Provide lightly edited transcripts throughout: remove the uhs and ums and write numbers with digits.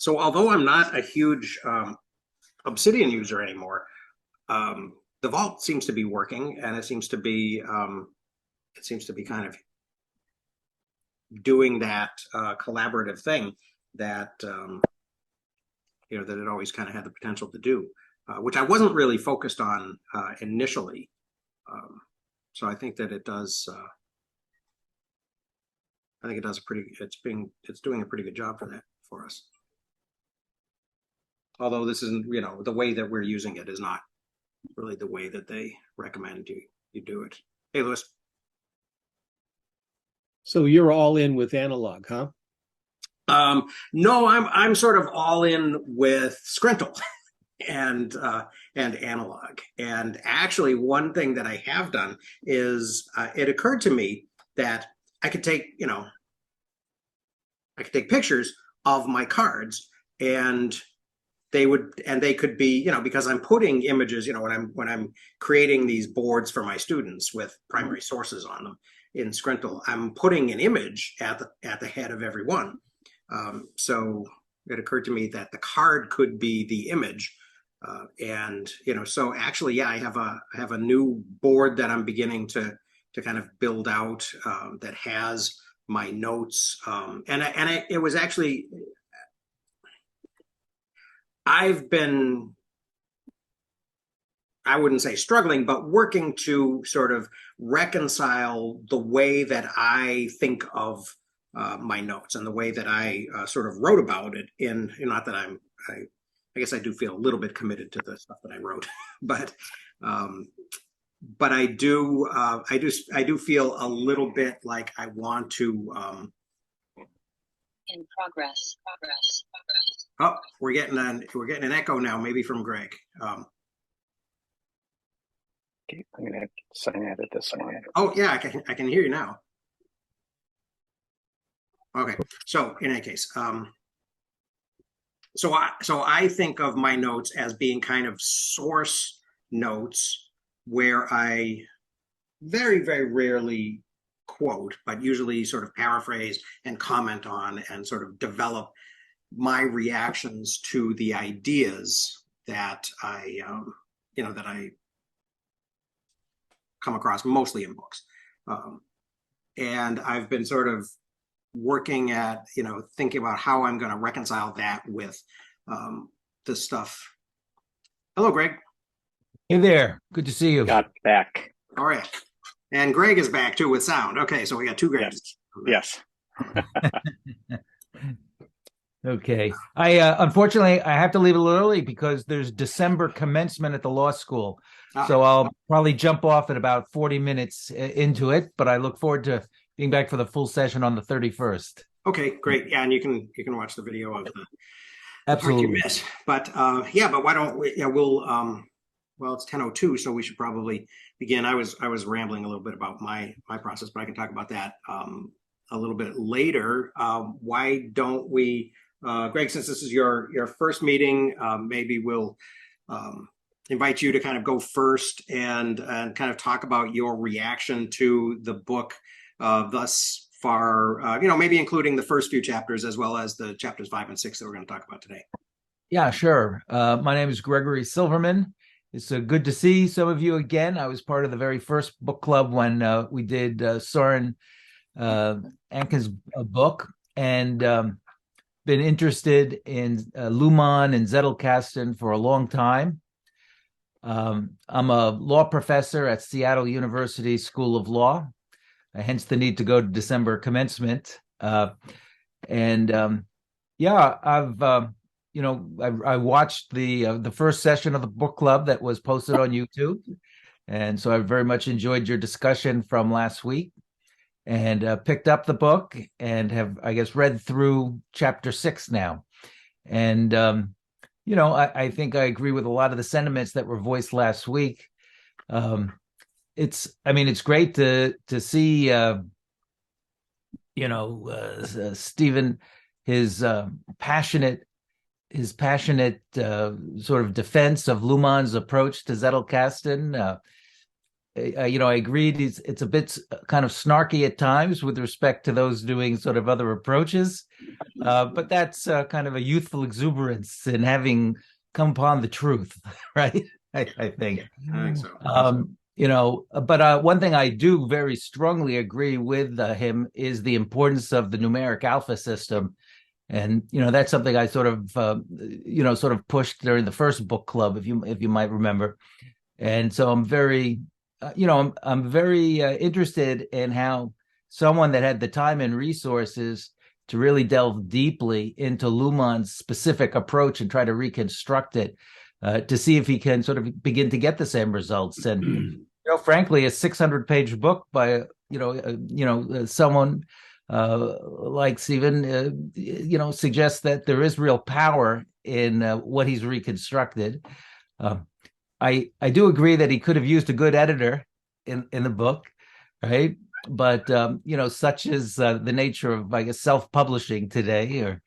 So although I'm not a huge Obsidian user anymore, the Vault seems to be working, and it seems to be kind of doing that collaborative thing that that it always kind of had the potential to do, which I wasn't really focused on initially. So I think that it does. I think it does it's doing a pretty good job for us. Although this isn't, the way that we're using it is not really the way that they recommend you do it. Hey, Louis. So you're all in with analog, huh? No, I'm sort of all in with Scrintal and analog. And actually, one thing that I have done is it occurred to me that I could take pictures of my cards, and they could be, because I'm putting images, when I'm creating these boards for my students with primary sources on them in Scrintal, I'm putting an image at the head of every one. So it occurred to me that the card could be the image. So actually, yeah, I have a new board that I'm beginning to kind of build out that has my notes. It was actually, I've been, I wouldn't say struggling, but working to sort of reconcile the way that I think of my notes and the way that I sort of wrote about it not that I guess I do feel a little bit committed to the stuff that I wrote, but I do feel a little bit like I want to. In progress. Oh, we're getting an echo now, maybe from Greg. Okay, I'm gonna sign out of this one. Oh yeah, I can hear you now. Okay, so in any case, so I think of my notes as being kind of source notes where I very, very rarely quote, but usually sort of paraphrase and comment on and sort of develop my reactions to the ideas that I come across mostly in books. And I've been sort of working at, thinking about how I'm going to reconcile that with the stuff. Hello, Greg. Hey there. Good to see you. Got back. All right. And Greg is back too with sound. Okay, so we got two Gregs. Yes. Okay. Unfortunately, I have to leave a little early because there's December commencement at the law school. So I'll probably jump off at about 40 minutes into it, but I look forward to being back for the full session on the 31st. Okay, great. Yeah, and you can watch the video of the Absolutely. part you missed. But but why don't we? Yeah, we'll. Well, it's 10:02, so we should probably begin. I was rambling a little bit about my process, but I can talk about that a little bit later. Why don't we, Greg? Since this is your first meeting, maybe we'll invite you to kind of go first and kind of talk about your reaction to the book thus far. Maybe including the first few chapters as well as the chapters 5 and 6 that we're going to talk about today. Yeah, sure. My name is Gregory Silverman. It's good to see some of you again. I was part of the very first book club when we did Soren Anken's book, and been interested in Luhmann and Zettelkasten for a long time. I'm a law professor at Seattle University School of Law, hence the need to go to December commencement. I watched the first session of the book club that was posted on YouTube. And so I very much enjoyed your discussion from last week and picked up the book and have, I guess, read through chapter 6 now. And, I think I agree with a lot of the sentiments that were voiced last week. It's great to see, Stephen, his passionate sort of defense of Luhmann's approach to Zettelkasten. I agreed it's a bit kind of snarky at times with respect to those doing sort of other approaches, But that's kind of a youthful exuberance in having come upon the truth, right? I think. I think so. But one thing I do very strongly agree with him is the importance of the numeric alpha system. And that's something I sort of pushed during the first book club, if you might remember. And so I'm very, I'm very interested in how someone that had the time and resources to really delve deeply into Luhmann's specific approach and try to reconstruct it, to see if he can sort of begin to get the same results. And frankly, a 600-page book by someone like Stephen, suggests that there is real power in what he's reconstructed. I do agree that he could have used a good editor in the book, right? But such is the nature of, I guess, self-publishing today, or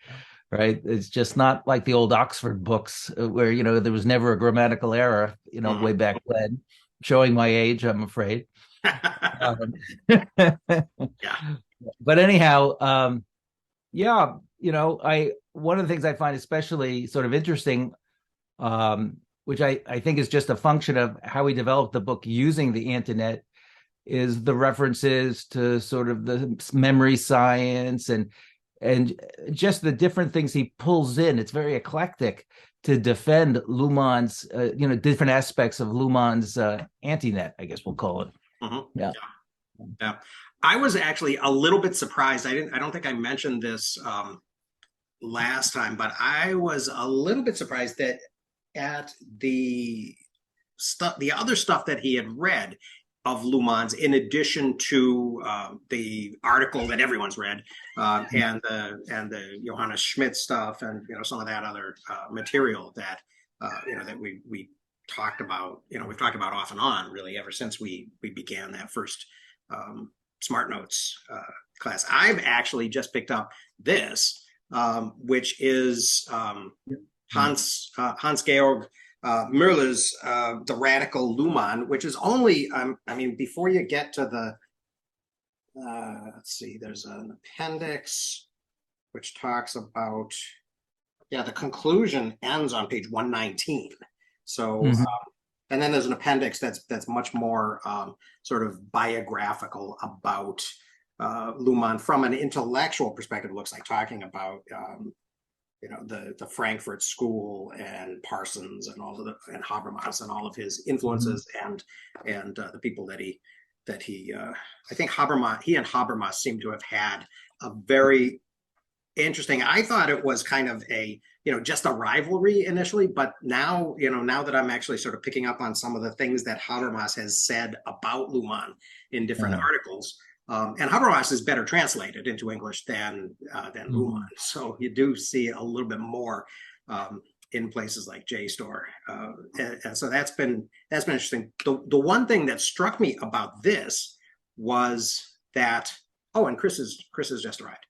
right? It's just not like the old Oxford books where there was never a grammatical error, way back when. Showing my age, I'm afraid. Yeah. But anyhow, one of the things I find especially sort of interesting, which I think is just a function of how he developed the book using the Antinet, is the references to sort of the memory science and just the different things he pulls in. It's very eclectic to defend Luhmann's, different aspects of Luhmann's Antinet, I guess we'll call it. Mm-hmm. Yeah. I was actually a little bit surprised. I don't think I mentioned this last time, but I was a little bit surprised that at the other stuff that he had read of Luhmann's, in addition to the article that everyone's read, and the Johannes Schmidt stuff, and some of that other material that that we talked about. We've talked about off and on, really, ever since we began that first Smart Notes class. I've actually just picked up this, which is Hans Georg Müller's The Radical Luhmann, which is only, before you get to the, let's see, there's an appendix which talks about, the conclusion ends on page 119. So, and then there's an appendix that's much more sort of biographical about Luhmann from an intellectual perspective. It looks like talking about the Frankfurt School and Parsons and and Habermas and all of his influences, and the people that he I think he and Habermas seem to have had a very interesting. I thought it was kind of a just a rivalry initially, but now now that I'm actually sort of picking up on some of the things that Habermas has said about Luhmann in different articles. And Habermas is better translated into English than Luhmann, so you do see a little bit more in places like JSTOR, and so that's been interesting. The one thing that struck me about this was that and Chris has just arrived.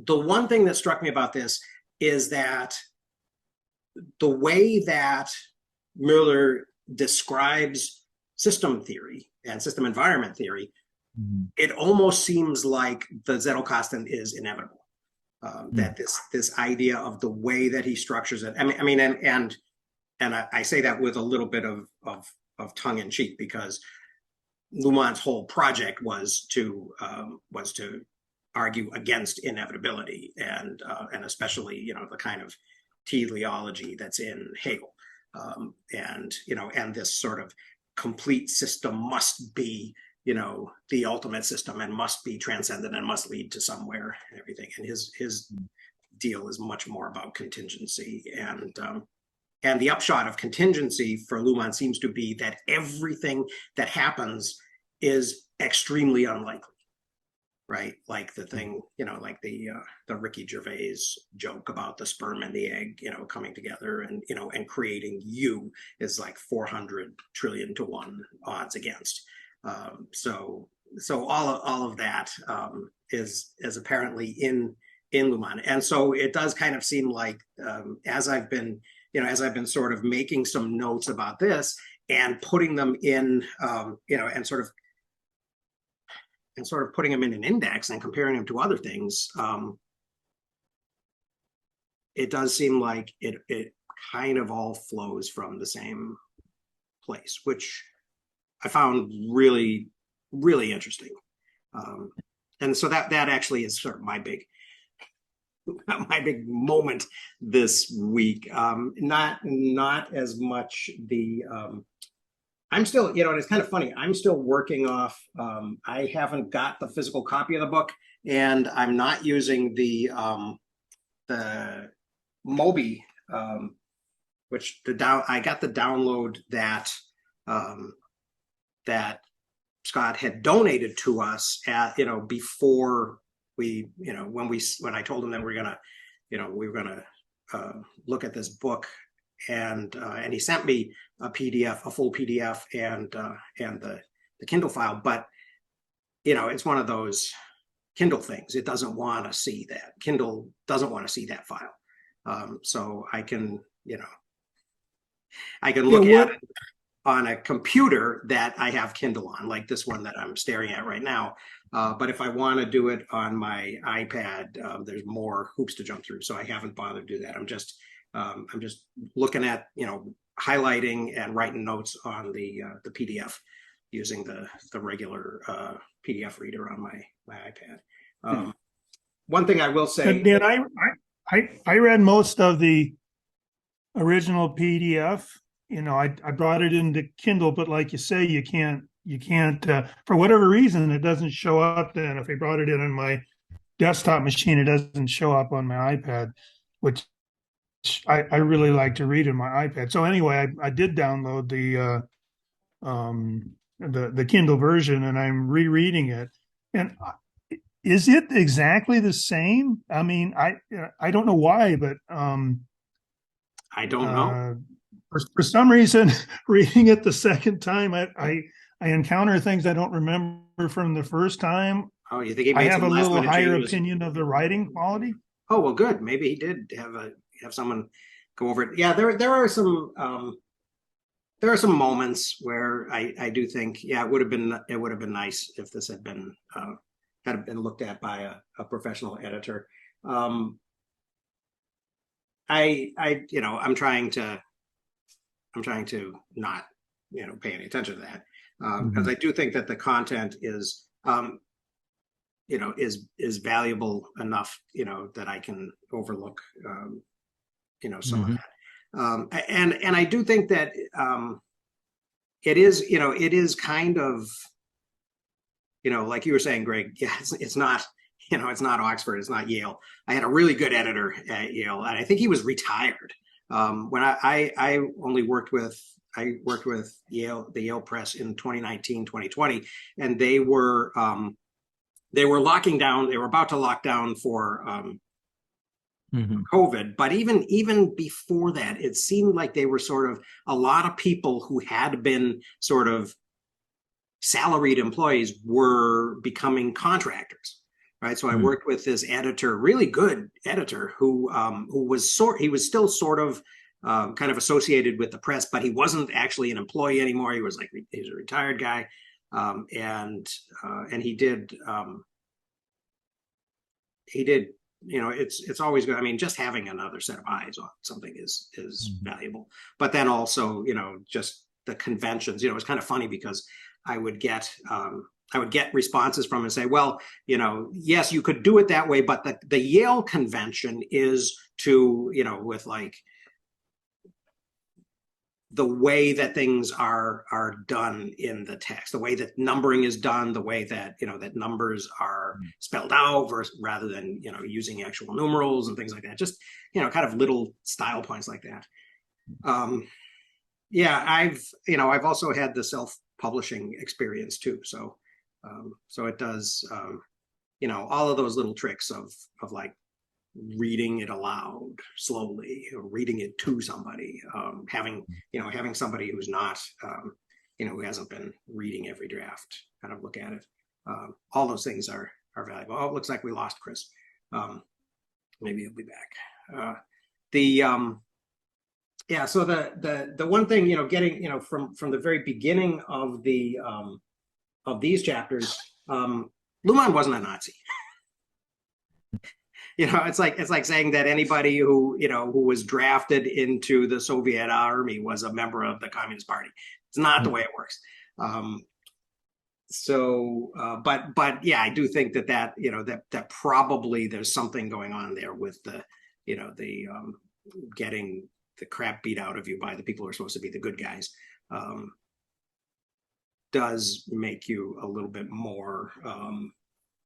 The one thing that struck me about this is that the way that Müller describes system theory and system environment theory, it almost seems like the Zettelkasten is inevitable. That this idea of the way that he structures it. And I say that with a little bit of tongue in cheek, because Luhmann's whole project was to argue against inevitability, and especially the kind of teleology that's in Hegel, and this sort of complete system must be the ultimate system and must be transcendent and must lead to somewhere and everything. And his deal is much more about contingency, and the upshot of contingency for Luhmann seems to be that everything that happens is extremely unlikely. Right, like the thing, like the Ricky Gervais joke about the sperm and the egg, coming together, and and creating you is like 400 trillion to 1 odds against. So all of that is apparently in Luhmann, and so it does kind of seem like as I've been sort of making some notes about this and putting them in, and sort of sort of putting them in an index and comparing them to other things, it does seem like it kind of all flows from the same place, which I found really, really interesting. And so that actually is sort of my big moment this week. Not as much the I'm still, and it's kind of funny. I'm still working off. I haven't got the physical copy of the book, and I'm not using the Mobi, which I got the download that that Scott had donated to us at, before we, when I told him that we were gonna look at this book, and he sent me a PDF, a full PDF, and the Kindle file. But it's one of those Kindle things. It doesn't want to see that. Kindle doesn't want to see that file. So I can look at it on a computer that I have Kindle on, like this one that I'm staring at right now. But if I want to do it on my iPad, there's more hoops to jump through. So I haven't bothered to do that. I'm just looking at, highlighting and writing notes on the PDF using the regular PDF reader on my iPad. One thing I will say, Dan, I read most of the original PDF. I brought it into Kindle, but like you say, you can't for whatever reason, it doesn't show up then. If I brought it in on my desktop machine, it doesn't show up on my iPad, which I really like to read in my iPad. So anyway, I did download the Kindle version, and I'm rereading it. And is it exactly the same? I mean, I don't know why, but I don't know. For some reason, reading it the second time, I encounter things I don't remember from the first time. Oh, you think he I made have a some little last-minute higher changes? opinion of the writing quality. Oh, well, good. Maybe he did have someone go over it. Yeah, there are some moments where I do think, it would have been nice if this had been looked at by a professional editor. I'm trying to not pay any attention to that, because I do think that the content is is valuable enough that I can overlook some of that, and I do think that it is kind of like you were saying, Greg. Yeah, it's not it's not Oxford, it's not Yale. I had a really good editor at Yale, and I think he was retired. When I worked with Yale, the Yale Press in 2019, 2020, and they were locking down. They were about to lock down for COVID, but even before that, it seemed like they were sort of a lot of people who had been sort of salaried employees were becoming contractors. Right. So I worked with this editor, really good editor, who was still sort of kind of associated with the press, but he wasn't actually an employee anymore. He was a retired guy. And he did it's always good. I mean, just having another set of eyes on something is valuable, but then also, just the conventions, it's kind of funny because I would get responses from him and say, well, yes, you could do it that way, but the Yale convention is to, with like the way that things are done in the text, the way that numbering is done, the way that, that numbers are spelled out rather than, using actual numerals and things like that. Just, kind of little style points like that. I've also had the self-publishing experience too. So it does, all of those little tricks of like reading it aloud slowly, or reading it to somebody, having somebody who's not, who hasn't been reading every draft kind of look at it. All those things are valuable. Oh, it looks like we lost Chris. Maybe he'll be back. So the one thing, getting, from the very beginning of of these chapters, Luhmann wasn't a Nazi. It's like saying that anybody who was drafted into the Soviet army was a member of the Communist Party. It's not the way it works. But yeah, I do think that probably there's something going on there with the getting the crap beat out of you by the people who are supposed to be the good guys. Does make you a little bit more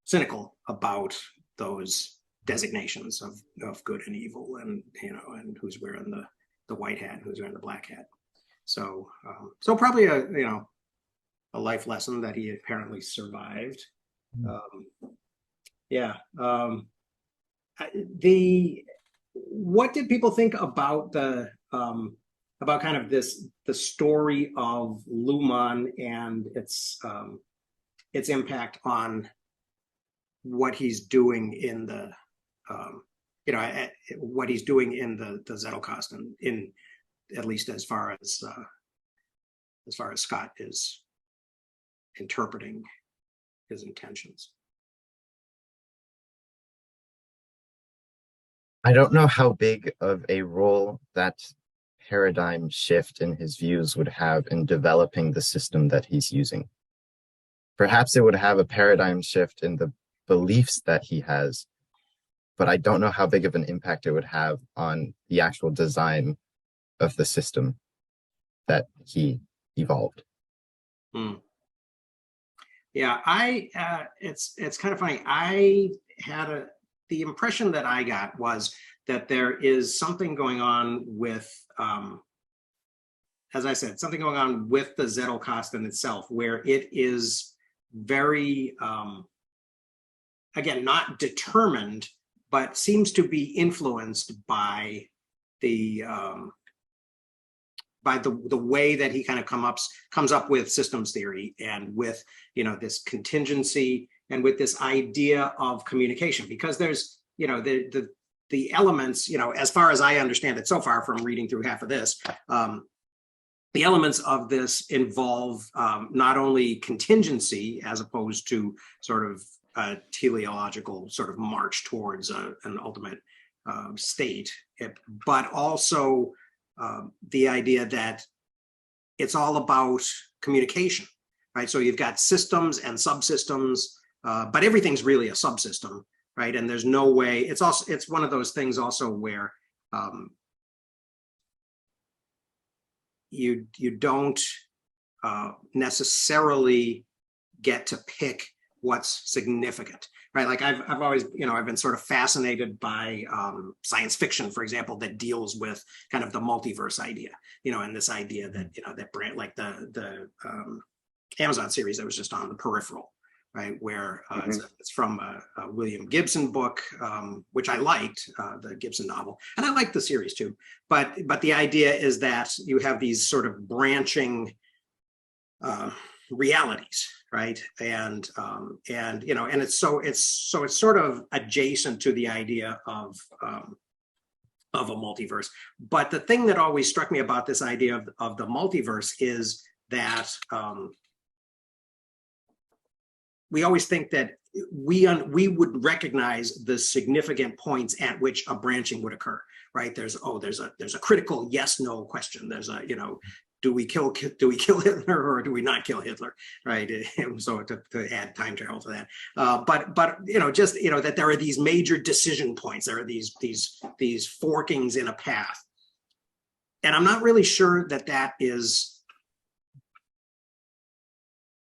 cynical about those designations of good and evil, and who's wearing the white hat and who's wearing the black hat. So probably a life lesson that he apparently survived. What did people think about about kind of the story of Luhmann and its impact on what he's doing in the what he's doing in the Zettelkasten, in at least as far as Scott is interpreting his intentions? I don't know how big of a role that paradigm shift in his views would have in developing the system that he's using. Perhaps it would have a paradigm shift in the beliefs that he has, but I don't know how big of an impact it would have on the actual design of the system that he evolved. Yeah, it's kind of funny. I had the impression that I got was that there is something going on with, as I said, something going on with the Zettelkasten itself, where it is very, again, not determined, but seems to be influenced by the way that he kind of comes up with systems theory, and with this contingency, and with this idea of communication, because there's the elements, as far as I understand it so far from reading through half of this, the elements of this involve not only contingency as opposed to sort of a teleological sort of march towards an ultimate state, but also the idea that it's all about communication, right? So you've got systems and subsystems, but everything's really a subsystem, right? And there's no way, it's one of those things also where you don't necessarily get to pick what's significant, right? Like I've always, I've been sort of fascinated by science fiction, for example, that deals with kind of the multiverse idea, and this idea that, that brand, like the Amazon series that was just on, The Peripheral, right? Where it's from a William Gibson book, which I liked, the Gibson novel, and I liked the series too. But the idea is that you have these sort of branching realities, right? And it's sort of adjacent to the idea of a multiverse. But the thing that always struck me about this idea of the multiverse is that we always think that we would recognize the significant points at which a branching would occur, right? There's a critical yes/no question. There's a, do we kill Hitler or do we not kill Hitler, right? So to add time travel to that, but just that there are these major decision points. There are these forkings in a path, and I'm not really sure that is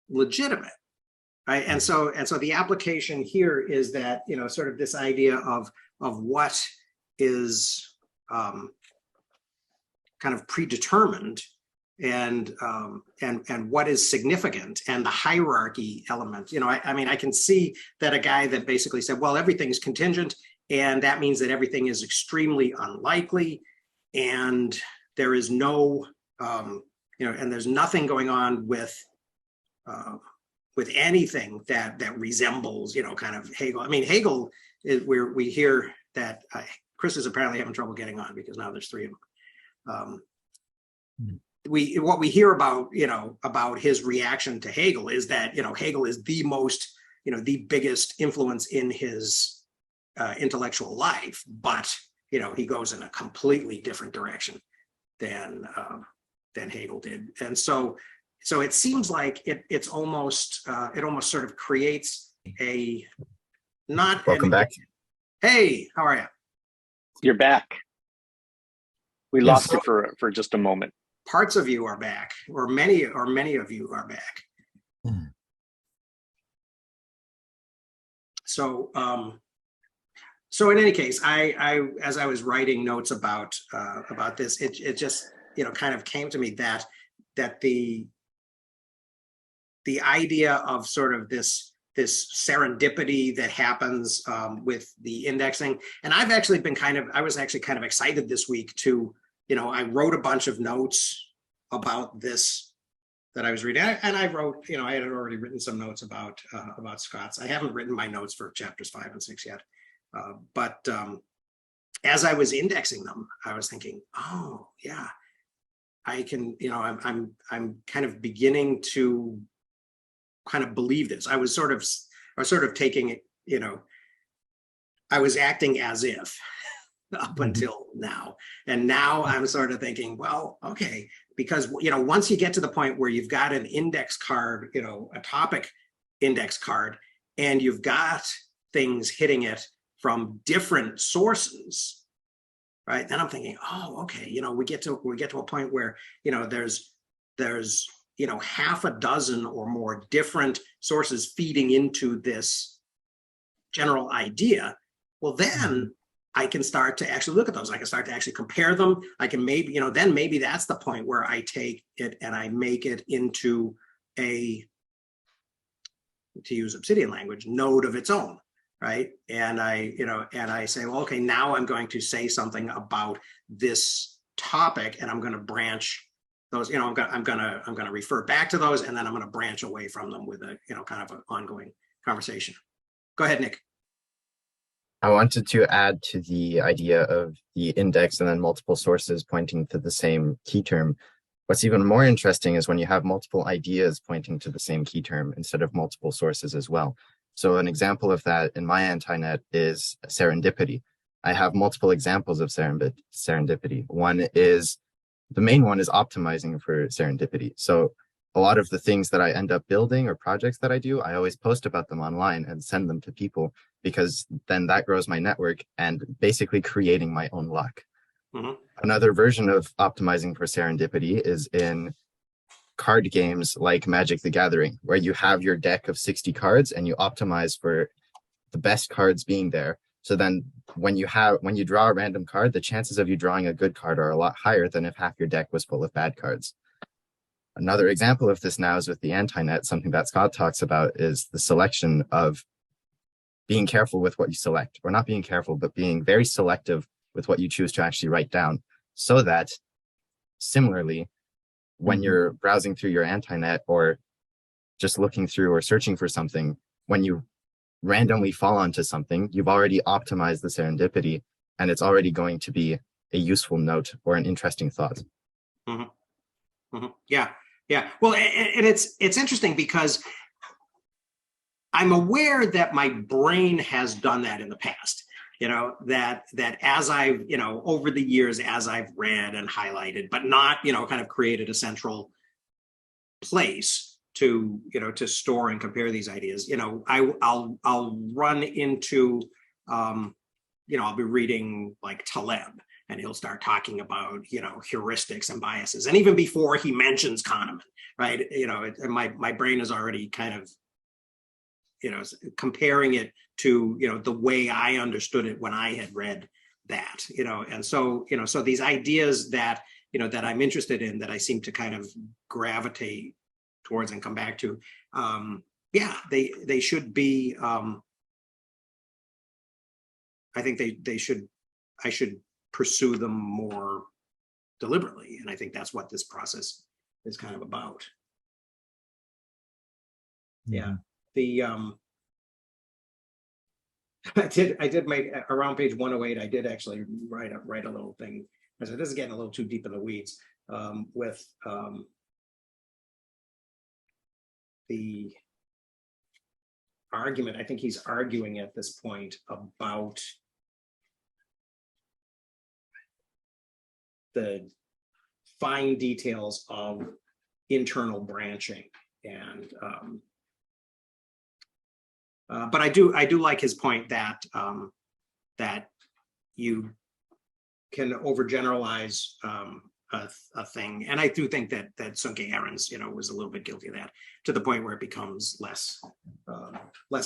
legitimate. Right. And so the application here is that, sort of this idea of what is kind of predetermined and what is significant, and the hierarchy element. I mean, I can see that a guy that basically said, well, everything's contingent, and that means that everything is extremely unlikely, and there is no, and there's nothing going on with anything that resembles, kind of Hegel. I mean, Hegel is where we hear that Chris is apparently having trouble getting on because now there's three of them. What we hear about, about his reaction to Hegel is that, Hegel is the most the biggest influence in his intellectual life, but he goes in a completely different direction than Hegel did. And so it seems like it almost sort of creates a not Welcome back. Hey, how are you? You're back. We Yes. lost you for just a moment. Parts of you are back, or many of you are back. So so in any case, I as I was writing notes about this, it just kind of came to me that the idea of sort of this serendipity that happens with the indexing, and I was actually kind of excited this week to, I wrote a bunch of notes about this that I was reading, and I wrote, I had already written some notes about Scott's. I haven't written my notes for chapters 5 and 6 yet, but as I was indexing them, I was thinking, oh yeah, I can, I'm kind of beginning to kind of believe this. I was sort of taking it, I was acting as if up until now. And now I'm sort of thinking, well, okay, because, once you get to the point where you've got an index card, a topic index card, and you've got things hitting it from different sources, right? Then I'm thinking, oh, okay, we get to a point where, there's half a dozen or more different sources feeding into this general idea. Well, then I can start to actually look at those. I can start to actually compare them. I can maybe, then maybe that's the point where I take it and I make it into a, to use Obsidian language, node of its own, right? And I say, well, okay, now I'm going to say something about this topic, and I'm going to branch those, I'm going to refer back to those, and then I'm going to branch away from them with a, kind of an ongoing conversation. Go ahead, Nick. I wanted to add to the idea of the index and then multiple sources pointing to the same key term. What's even more interesting is when you have multiple ideas pointing to the same key term instead of multiple sources as well. So an example of that in my Antinet is serendipity. I have multiple examples of serendipity. The main one is optimizing for serendipity. So a lot of the things that I end up building or projects that I do, I always post about them online and send them to people, because then that grows my network and basically creating my own luck. Another version of optimizing for serendipity is in card games like Magic the Gathering, where you have your deck of 60 cards and you optimize for the best cards being there. So then when you draw a random card, the chances of you drawing a good card are a lot higher than if half your deck was full of bad cards. Another example of this now is with the Antinet. Something that Scott talks about is the selection of being careful with what you select, or not being careful, but being very selective with what you choose to actually write down, so that similarly, when you're browsing through your Antinet or just looking through or searching for something, when you randomly fall onto something, you've already optimized the serendipity, and it's already going to be a useful note or an interesting thought. Yeah. Well, and it's interesting because I'm aware that my brain has done that in the past. That as I've, over the years, as I've read and highlighted, but not, kind of created a central place to, to store and compare these ideas. I'll run into, I'll be reading like Taleb, and he'll start talking about, heuristics and biases. And even before he mentions Kahneman, right? My brain is already kind of, comparing it to, the way I understood it when I had read that, and so, so these ideas that, that I'm interested in, that I seem to kind of gravitate towards and come back to, they should be, I think I should pursue them more deliberately. And I think that's what this process is kind of about. Yeah. I did make around page 108. I did actually write a little thing. I said, this is getting a little too deep in the weeds with argument. I think he's arguing at this point about the fine details of internal branching, and but I do like his point that that you can overgeneralize a thing, and I do think that Sunke Ahrens, was a little bit guilty of that, to the point where it becomes less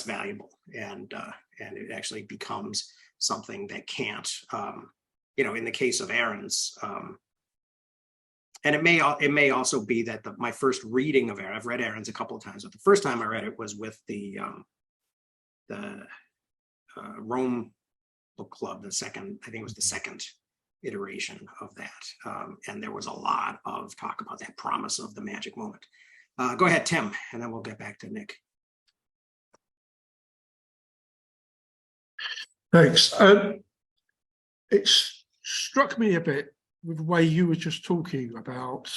valuable, and it actually becomes something that can't, in the case of Ahrens, and it may also be that my first reading of Ahrens, I've read Ahrens a couple of times, but the first time I read it was with the Rome Book Club, I think it was the second iteration of that, and there was a lot of talk about that promise of the magic moment. Go ahead, Tim, and then we'll get back to Nick. Thanks. It struck me a bit with the way you were just talking about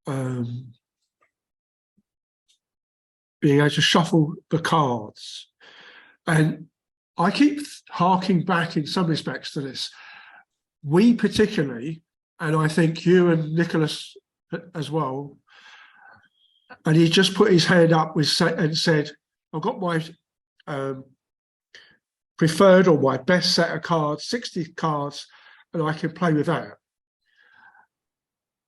being able to shuffle the cards. And I keep harking back in some respects to this. We particularly, and I think you and Nicholas as well, and he just put his hand up and said, I've got my preferred or my best set of cards, 60 cards, and I can play with that.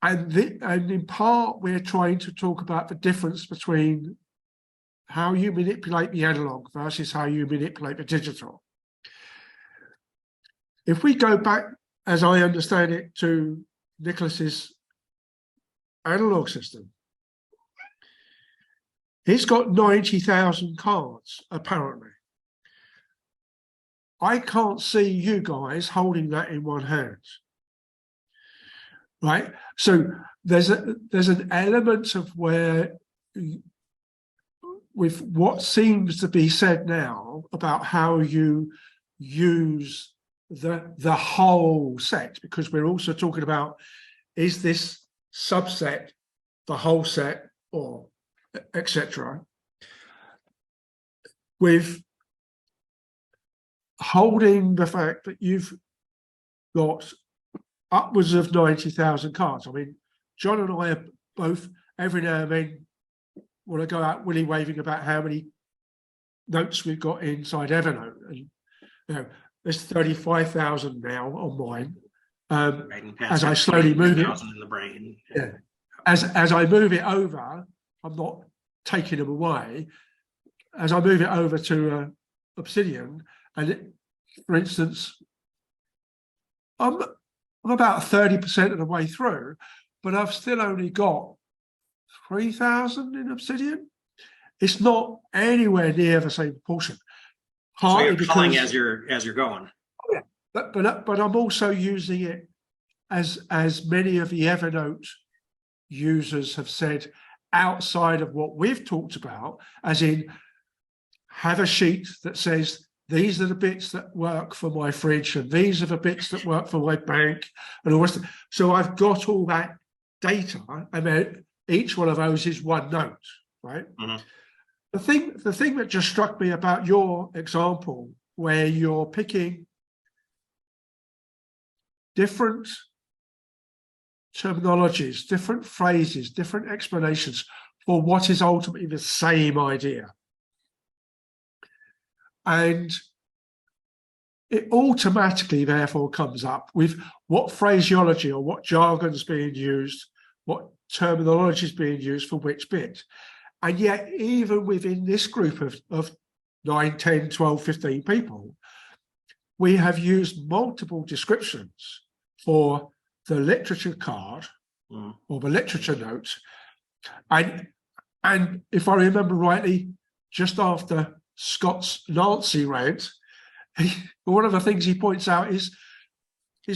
And in part, we're trying to talk about the difference between how you manipulate the analog versus how you manipulate the digital. If we go back, as I understand it, to Nicholas's analog system, he's got 90,000 cards, apparently. I can't see you guys holding that in one hand. Right? So there's an element of where, with what seems to be said now about how you use the whole set, because we're also talking about, is this subset the whole set, or etc. With holding the fact that you've got upwards of 90,000 cards. I mean, John and I are both, every now and then, want to go out willy waving about how many notes we've got inside Evernote. And there's 35,000 now on mine. As I slowly move it in the brain. Yeah. As I move it over, I'm not taking them away. As I move it over to Obsidian, and for instance, I'm about 30% of the way through, but I've still only got 3,000 in Obsidian. It's not anywhere near the same proportion. So you're culling as you're going. Yeah, but I'm also using it as many of the Evernote users have said, outside of what we've talked about, as in have a sheet that says, these are the bits that work for my fridge, and these are the bits that work for my bank, and all the rest. So I've got all that data, and then each one of those is one note, right? Mm-hmm. The thing that just struck me about your example, where you're picking different terminologies, different phrases, different explanations for what is ultimately the same idea. And it automatically, therefore, comes up with what phraseology or what jargon is being used, what terminology is being used for which bit. And yet, even within this group of 9, 10, 12, 15 people, we have used multiple descriptions for the literature card or the literature note. And if I remember rightly, just after Scott's Nazi rant, one of the things he points out is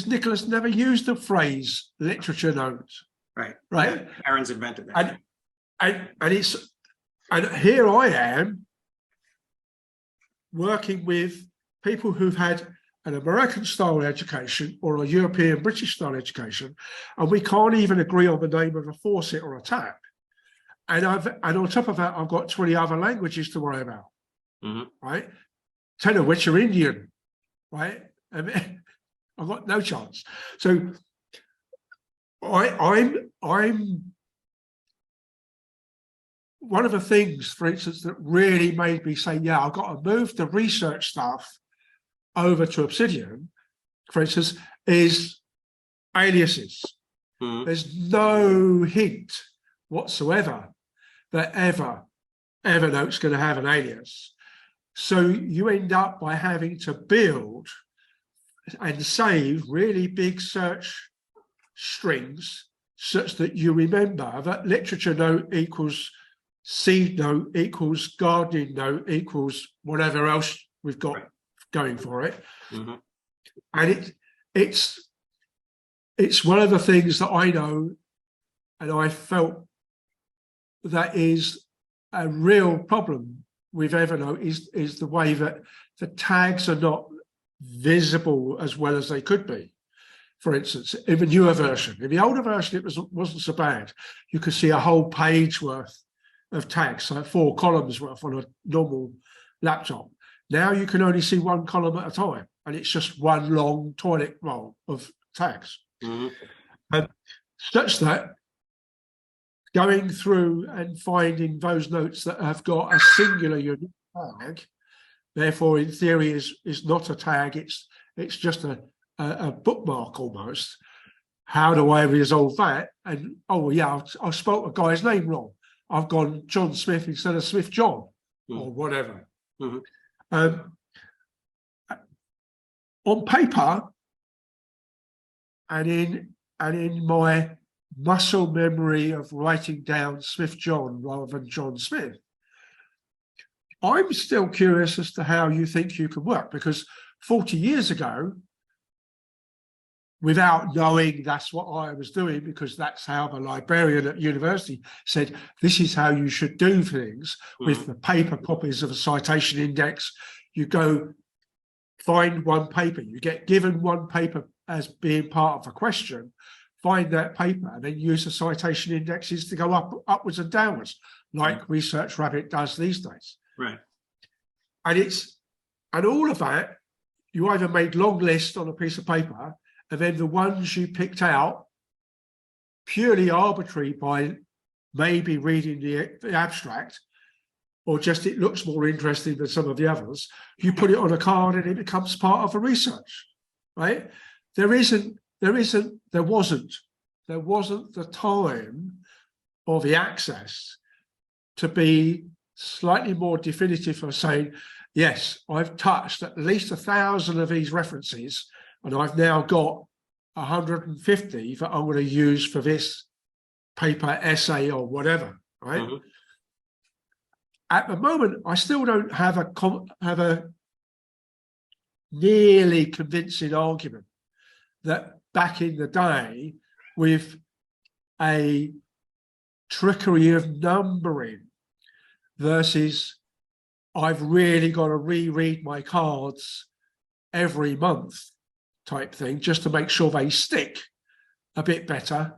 Nicholas never used the phrase literature note. Right. Right. Aaron's invented that. And here I am working with people who've had an American style education or a European British style education, and we can't even agree on the name of a faucet or a tap. And on top of that, I've got 20 other languages to worry about. Mhm. right? 10 of which are Indian, right? I mean, I've got no chance. So I'm one of the things, for instance, that really made me say, yeah, I've got to move the research stuff over to Obsidian, for instance, is aliases. Mhm. There's no hint whatsoever that Evernote's going to have an alias. So you end up by having to build and save really big search strings such that you remember that literature note equals seed note equals gardening note equals whatever else we've got going for it. Mhm. And it's one of the things that I know, and I felt that is a real problem with Evernote is the way that the tags are not visible as well as they could be. For instance, in the newer version, in the older version, it wasn't so bad. You could see a whole page worth of tags, like 4 columns worth on a normal laptop. Now you can only see 1 column at a time, and it's just one long toilet roll of tags. Mhm. Such that going through and finding those notes that have got a singular unique tag, therefore in theory is not a tag, it's just a bookmark almost. How do I resolve that? And oh yeah, I spelt a guy's name wrong. I've gone John Smith instead of Smith John or whatever. Mhm. On paper and in my muscle memory of writing down Smith John rather than John Smith, I'm still curious as to how you think you could work, because 40 years ago, without knowing that's what I was doing, because that's how the librarian at university said, this is how you should do things with the paper copies of a citation index. You go find one paper, you get given one paper as being part of a question, find that paper and then use the citation indexes to go upwards and downwards, like Research Rabbit does these days. Right. And all of that, you either made long lists on a piece of paper, and then the ones you picked out, purely arbitrary by maybe reading the abstract, or just it looks more interesting than some of the others, you put it on a card and it becomes part of a research, right? There wasn't the time or the access to be slightly more definitive of saying, yes, I've touched at least 1,000 of these references, and I've now got 150 that I'm going to use for this paper, essay, or whatever, right? Mhm. At the moment, I still don't have a nearly convincing argument that back in the day, with a trickery of numbering versus I've really got to reread my cards every month type thing, just to make sure they stick a bit better,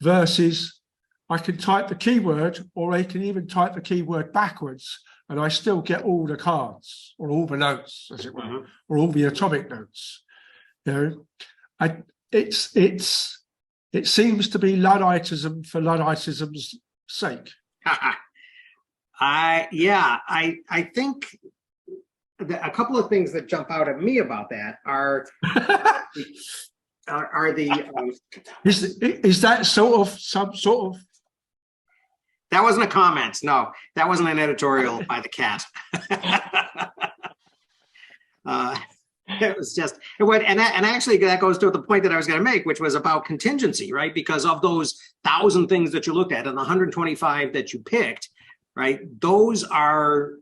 versus I can type the keyword, or I can even type the keyword backwards, and I still get all the cards, or all the notes, as it were, or all the atomic notes. You know, it seems to be Ludditism for Ludditism's sake. I think a couple of things that jump out at me about that are the Is that sort of some sort of? that wasn't a comment. No, that wasn't an editorial by the cat. It was just, and actually that goes to the point that I was going to make, which was about contingency, right? Because of those 1,000 things that you looked at and the 125 that you picked, right? Those are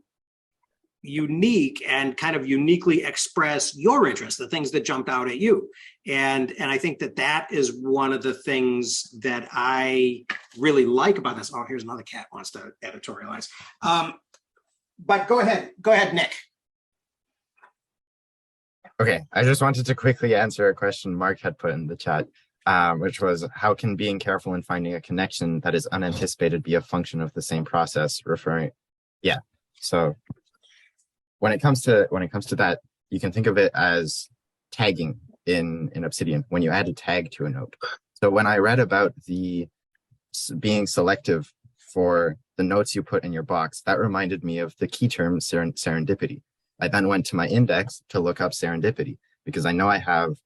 unique and kind of uniquely express your interest, the things that jumped out at you. And I think that is one of the things that I really like about this. Oh, here's another cat wants to editorialize. But go ahead, Nick. Okay, I just wanted to quickly answer a question Mark had put in the chat, which was, how can being careful in finding a connection that is unanticipated be a function of the same process? So when it comes to that, you can think of it as tagging in Obsidian when you add a tag to a note. So when I read about the being selective for the notes you put in your box, that reminded me of the key term serendipity. I then went to my index to look up serendipity because I know I have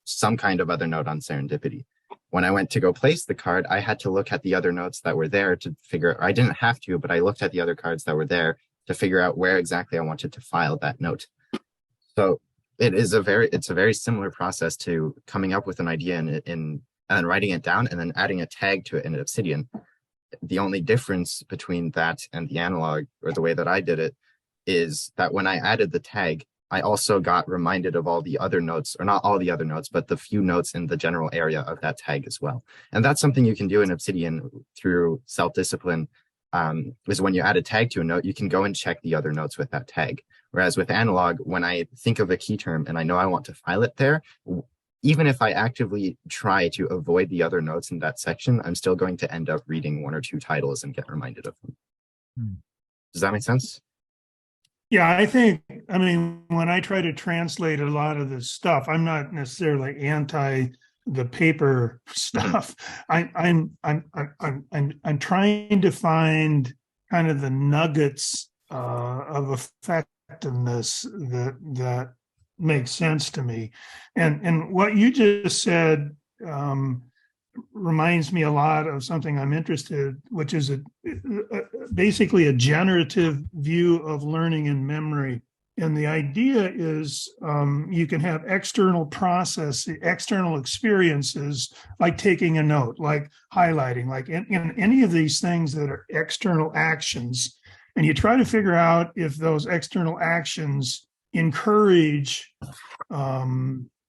some kind of other note on serendipity. When I went to go place the card, I had to look at the other notes that were there to figure, or I didn't have to, but I looked at the other cards that were there to figure out where exactly I wanted to file that note. So it's a very similar process to coming up with an idea and writing it down and then adding a tag to it in Obsidian. The only difference between that and the analog, or the way that I did it, is that when I added the tag, I also got reminded of all the other notes, or not all the other notes, but the few notes in the general area of that tag as well. And that's something you can do in Obsidian through self-discipline, is when you add a tag to a note, you can go and check the other notes with that tag. Whereas with analog, when I think of a key term and I know I want to file it there, even if I actively try to avoid the other notes in that section, I'm still going to end up reading one or two titles and get reminded of them. Does that make sense? Yeah, I mean, when I try to translate a lot of this stuff, I'm not necessarily anti the paper stuff. I'm trying to find kind of the nuggets of effectiveness that makes sense to me. And what you just said reminds me a lot of something I'm interested, which is basically a generative view of learning and memory. And the idea is you can have external experiences, like taking a note, like highlighting, like in any of these things that are external actions. And you try to figure out if those external actions encourage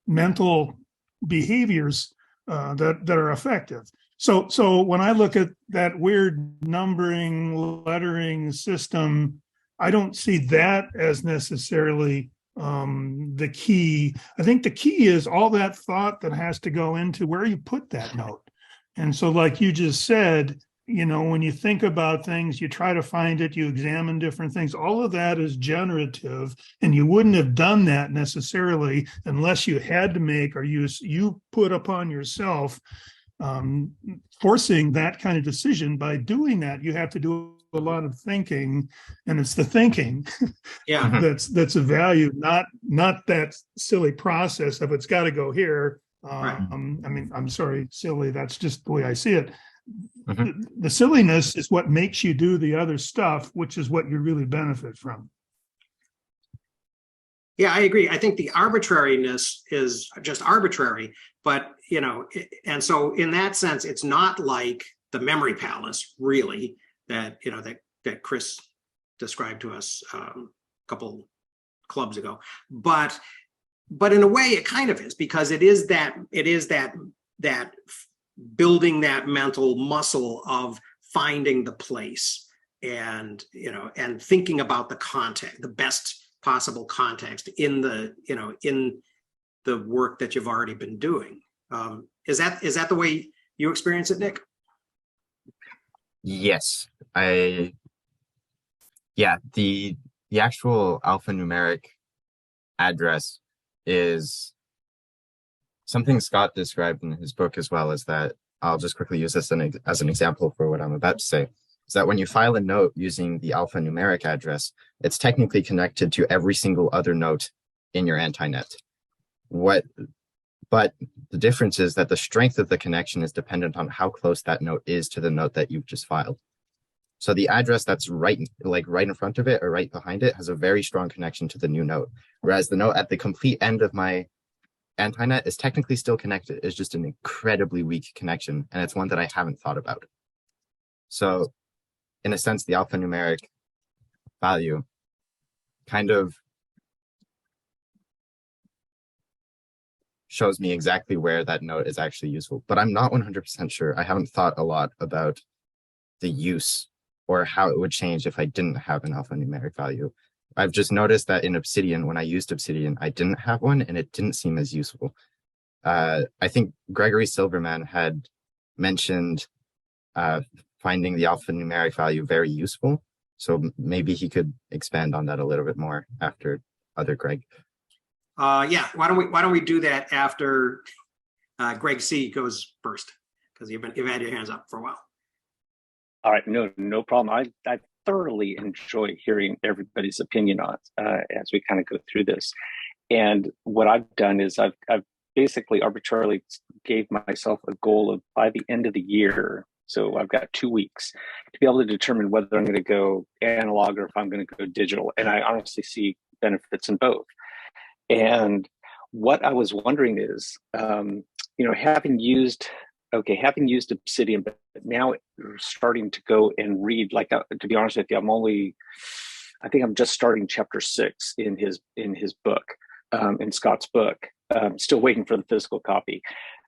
mental behaviors that are effective. So when I look at that weird numbering, lettering system, I don't see that as necessarily the key. I think the key is all that thought that has to go into where you put that note. And so, like you just said, when you think about things, you try to find it, you examine different things. All of that is generative, and you wouldn't have done that necessarily unless you had to make, or you put upon yourself forcing that kind of decision. By doing that, you have to do a lot of thinking, and it's the thinking that's a value, not that silly process of it's got to go here. Right. I mean, I'm sorry, silly. That's just the way I see it. The silliness is what makes you do the other stuff, which is what you really benefit from. Yeah, I agree. I think the arbitrariness is just arbitrary, but and so in that sense, it's not like the memory palace, really, that that Chris described to us a couple clubs ago. But in a way, it kind of is, because it is that building that mental muscle of finding the place and thinking about the context, the best possible context in the work that you've already been doing. Is that the way you experience it, Nick? Yes, the actual alphanumeric address is something Scott described in his book as well. Is that, I'll just quickly use this as an example for what I'm about to say, is that when you file a note using the alphanumeric address, it's technically connected to every single other note in your Antinet. But the difference is that the strength of the connection is dependent on how close that note is to the note that you've just filed. So the address that's right in front of it or right behind it has a very strong connection to the new note, whereas the note at the complete end of my Antinet is technically still connected. It's just an incredibly weak connection, and it's one that I haven't thought about. So in a sense, the alphanumeric value kind of shows me exactly where that note is actually useful, but I'm not 100% sure. I haven't thought a lot about the use or how it would change if I didn't have an alphanumeric value. I've just noticed that in Obsidian, when I used Obsidian, I didn't have one, and it didn't seem as useful. I think Gregory Silverman had mentioned finding the alphanumeric value very useful. So maybe he could expand on that a little bit more after other Greg. Yeah, why don't we do that after Greg C goes first, because you've had your hands up for a while. All right, no problem. I thoroughly enjoy hearing everybody's opinion on as we kind of go through this. And what I've done is I've basically arbitrarily gave myself a goal of by the end of the year. So I've got 2 weeks to be able to determine whether I'm going to go analog or if I'm going to go digital. And I honestly see benefits in both. And what I was wondering is, having used Obsidian, but now starting to go and read, like, to be honest with you, I think I'm just starting chapter 6 in his book, in Scott's book. Still waiting for the physical copy.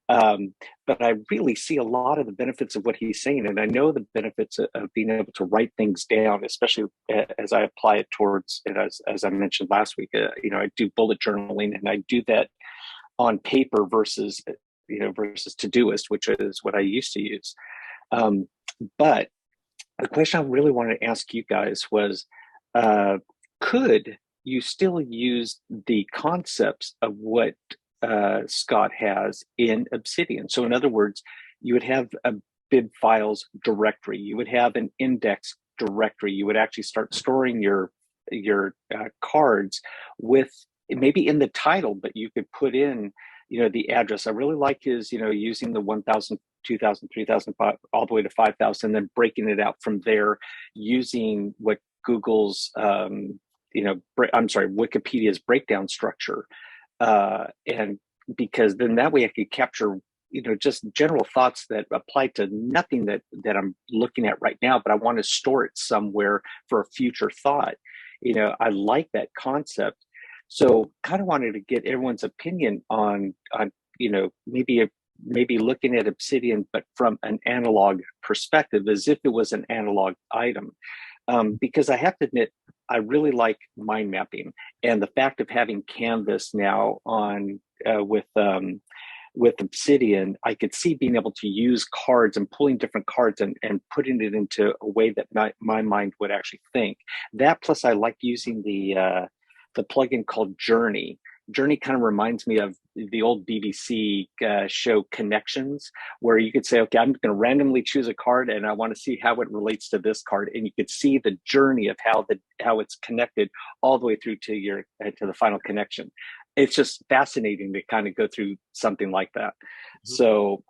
But I really see a lot of the benefits of what he's saying. And I know the benefits of being able to write things down, especially as I apply it towards, and as I mentioned last week, I do bullet journaling, and I do that on paper versus Todoist, which is what I used to use. But the question I really wanted to ask you guys was, could you still use the concepts of what Scott has in Obsidian? So in other words, you would have a bib files directory, you would have an index directory, you would actually start storing your cards with maybe in the title, but you could put in the address. I really like his using the 1,000, 2,000, 3,000 all the way to 5,000, then breaking it out from there using what Google's Wikipedia's breakdown structure. And because then that way I could capture, just general thoughts that apply to nothing that I'm looking at right now, but I want to store it somewhere for a future thought. I like that concept. So kind of wanted to get everyone's opinion on maybe looking at Obsidian, but from an analog perspective, as if it was an analog item. Because I have to admit, I really like mind mapping, and the fact of having Canvas now on with Obsidian, I could see being able to use cards and pulling different cards and putting it into a way that my mind would actually think. That plus I like using the plugin called Journey. Journey kind of reminds me of the old BBC show Connections, where you could say, okay, I'm going to randomly choose a card and I want to see how it relates to this card. And you could see the journey of how it's connected all the way through to to the final connection. It's just fascinating to kind of go through something like that. Mm-hmm. So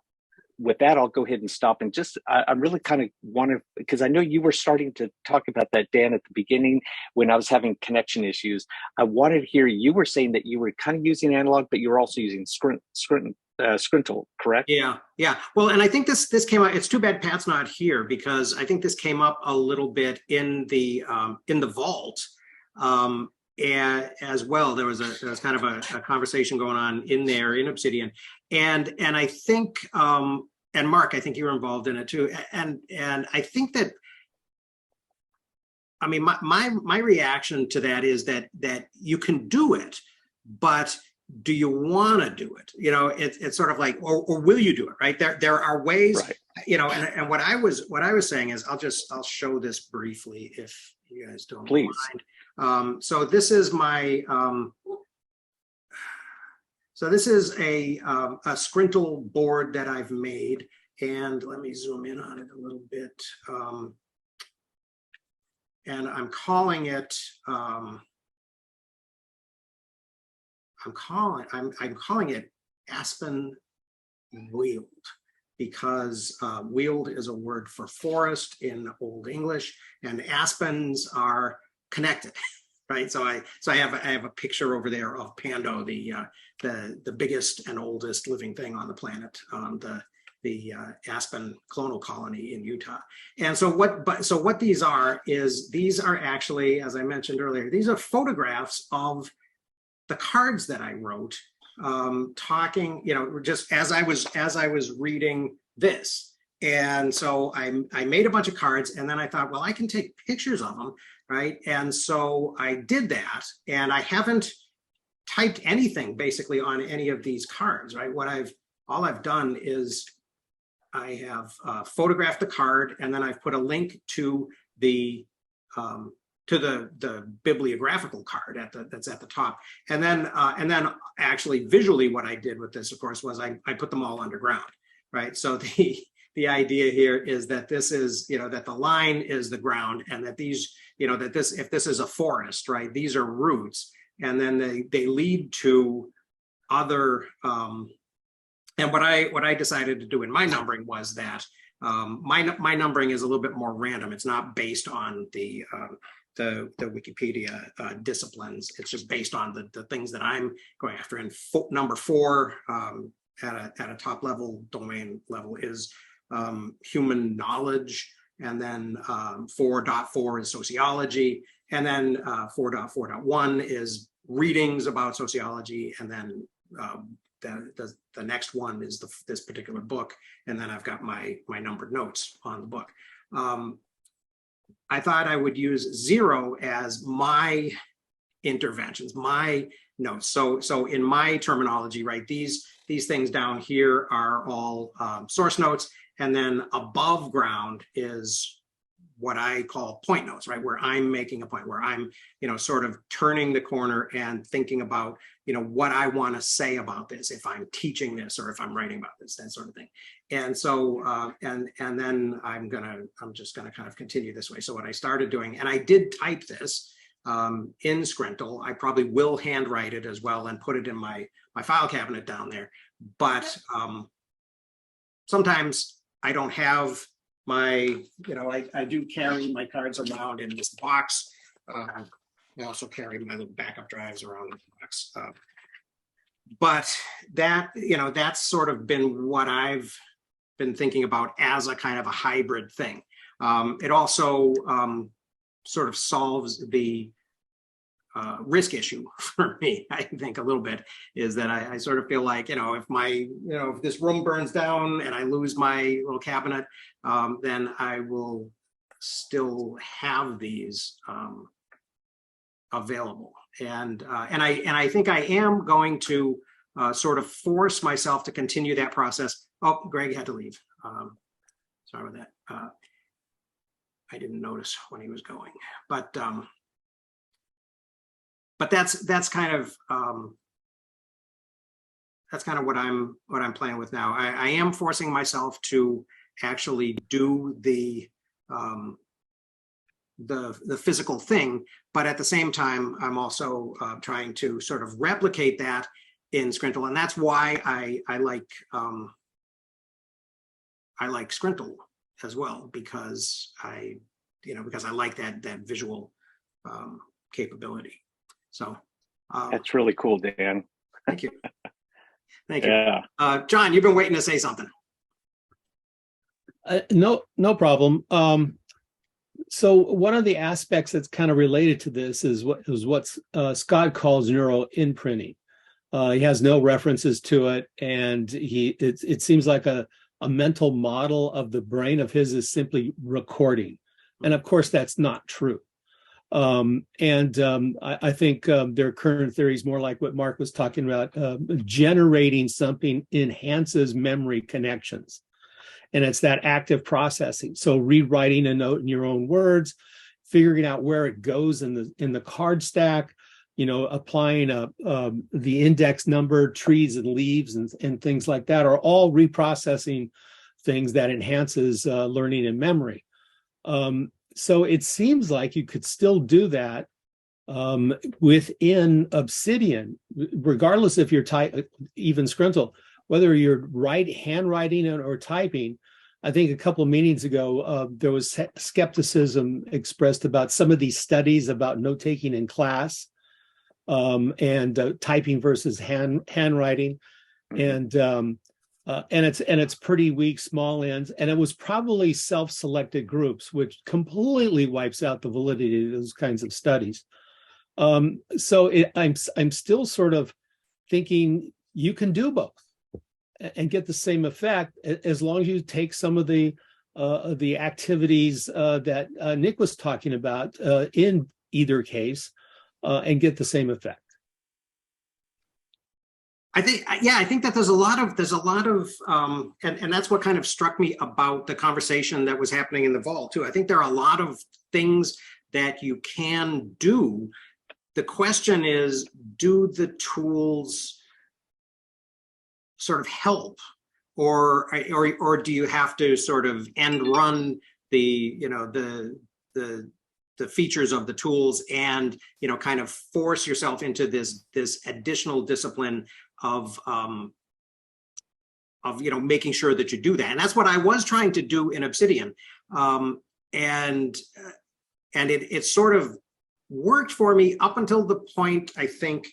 with that, I'll go ahead and stop and just, I really kind of want to, because I know you were starting to talk about that, Dan, at the beginning when I was having connection issues. I wanted to hear, you were saying that you were kind of using analog, but you were also using Scrintal, correct? Yeah. Well, and I think this came out, it's too bad Pat's not here, because I think this came up a little bit in the vault. And as well, there was kind of a conversation going on in there in Obsidian, and I think and Mark, I think you were involved in it too, and I think that, I mean, my reaction to that is that you can do it, but do you want to do it? It's sort of like, or will you do it? Right? There are ways, right. And what I was saying is, I'll show this briefly if you guys don't mind. So this is my this is a Scrintal board that I've made, and let me zoom in on it a little bit. And I'm calling it Aspen Weald, because weald is a word for forest in Old English, and aspens are connected, right? So I have a picture over there of Pando, the biggest and oldest living thing on the planet, the Aspen clonal colony in Utah. And so what these are actually, as I mentioned earlier, these are photographs of the cards that I wrote, talking, just as I was reading this. And so I made a bunch of cards, and then I thought, well, I can take pictures of them, right? And so I did that, and I haven't typed anything basically on any of these cards, right? All I've done is I have photographed the card, and then I've put a link to the to the bibliographical card that's at the top. And then actually visually what I did with this, of course, was I put them all underground, right? So the idea here is that this is, that the line is the ground, and that these, that this, if this is a forest, right, these are roots, and then they lead to other, and what I decided to do in my numbering was that my numbering is a little bit more random. It's not based on the Wikipedia disciplines. It's just based on the things that I'm going after. And number 4 at a top level domain level is human knowledge, and then 4.4 is sociology, and then 4.4.1 is readings about sociology, and then the next one is this particular book, and then I've got my numbered notes on the book. I thought I would use 0 as my interventions, my notes. So in my terminology, right, these things down here are all source notes, and then above ground is what I call point notes, right, where I'm making a point, where I'm, sort of turning the corner and thinking about, what I want to say about this, if I'm teaching this or if I'm writing about this, that sort of thing. And so, and then I'm just gonna kind of continue this way. So what I started doing, and I did type this in Scrintal. I probably will handwrite it as well and put it in my file cabinet down there. But sometimes I don't have my, I do carry my cards around in this box. I also carry my little backup drives around the box. But that, that's sort of been what I've been thinking about as a kind of a hybrid thing. It also sort of solves the risk issue for me, I think, a little bit, is that I sort of feel like, if this room burns down and I lose my little cabinet, then I will still have these available. And I think I am going to sort of force myself to continue that process. Oh, Greg had to leave. Sorry about that. I didn't notice when he was going, but that's kind of what I'm playing with now. I am forcing myself to actually do the physical thing, but at the same time, I'm also trying to sort of replicate that in Scrintal, and that's why I like Scrintal as well, because I like that visual capability. So that's really cool, Dan. Thank you. Thank you. Yeah. John, you've been waiting to say something. No problem. So one of the aspects that's kind of related to this is what Scott calls neuro imprinting. He has no references to it, and it seems like a mental model of the brain of his is simply recording, and of course that's not true. I think their current theory is more like what Mark was talking about. Generating something enhances memory connections, and it's that active processing. So rewriting a note in your own words, figuring out where it goes in the card stack, applying the index number, trees and leaves and things like that are all reprocessing things that enhances learning and memory. So it seems like you could still do that within Obsidian, regardless if you're even Scrintal, whether you're handwriting or typing. I think a couple of meetings ago, there was skepticism expressed about some of these studies about note-taking in class and typing versus handwriting. And it's pretty weak, small ends, and it was probably self-selected groups, which completely wipes out the validity of those kinds of studies. So I'm still sort of thinking you can do both and get the same effect as long as you take some of the activities that Nick was talking about in either case and get the same effect. I think that there's a lot of, and that's what kind of struck me about the conversation that was happening in the vault too. I think there are a lot of things that you can do. The question is, do the tools sort of help, or do you have to sort of end run the, you know, the features of the tools and, you know, kind of force yourself into this additional discipline of you know, making sure that you do that. And that's what I was trying to do in Obsidian. And it sort of worked for me up until the point, I think,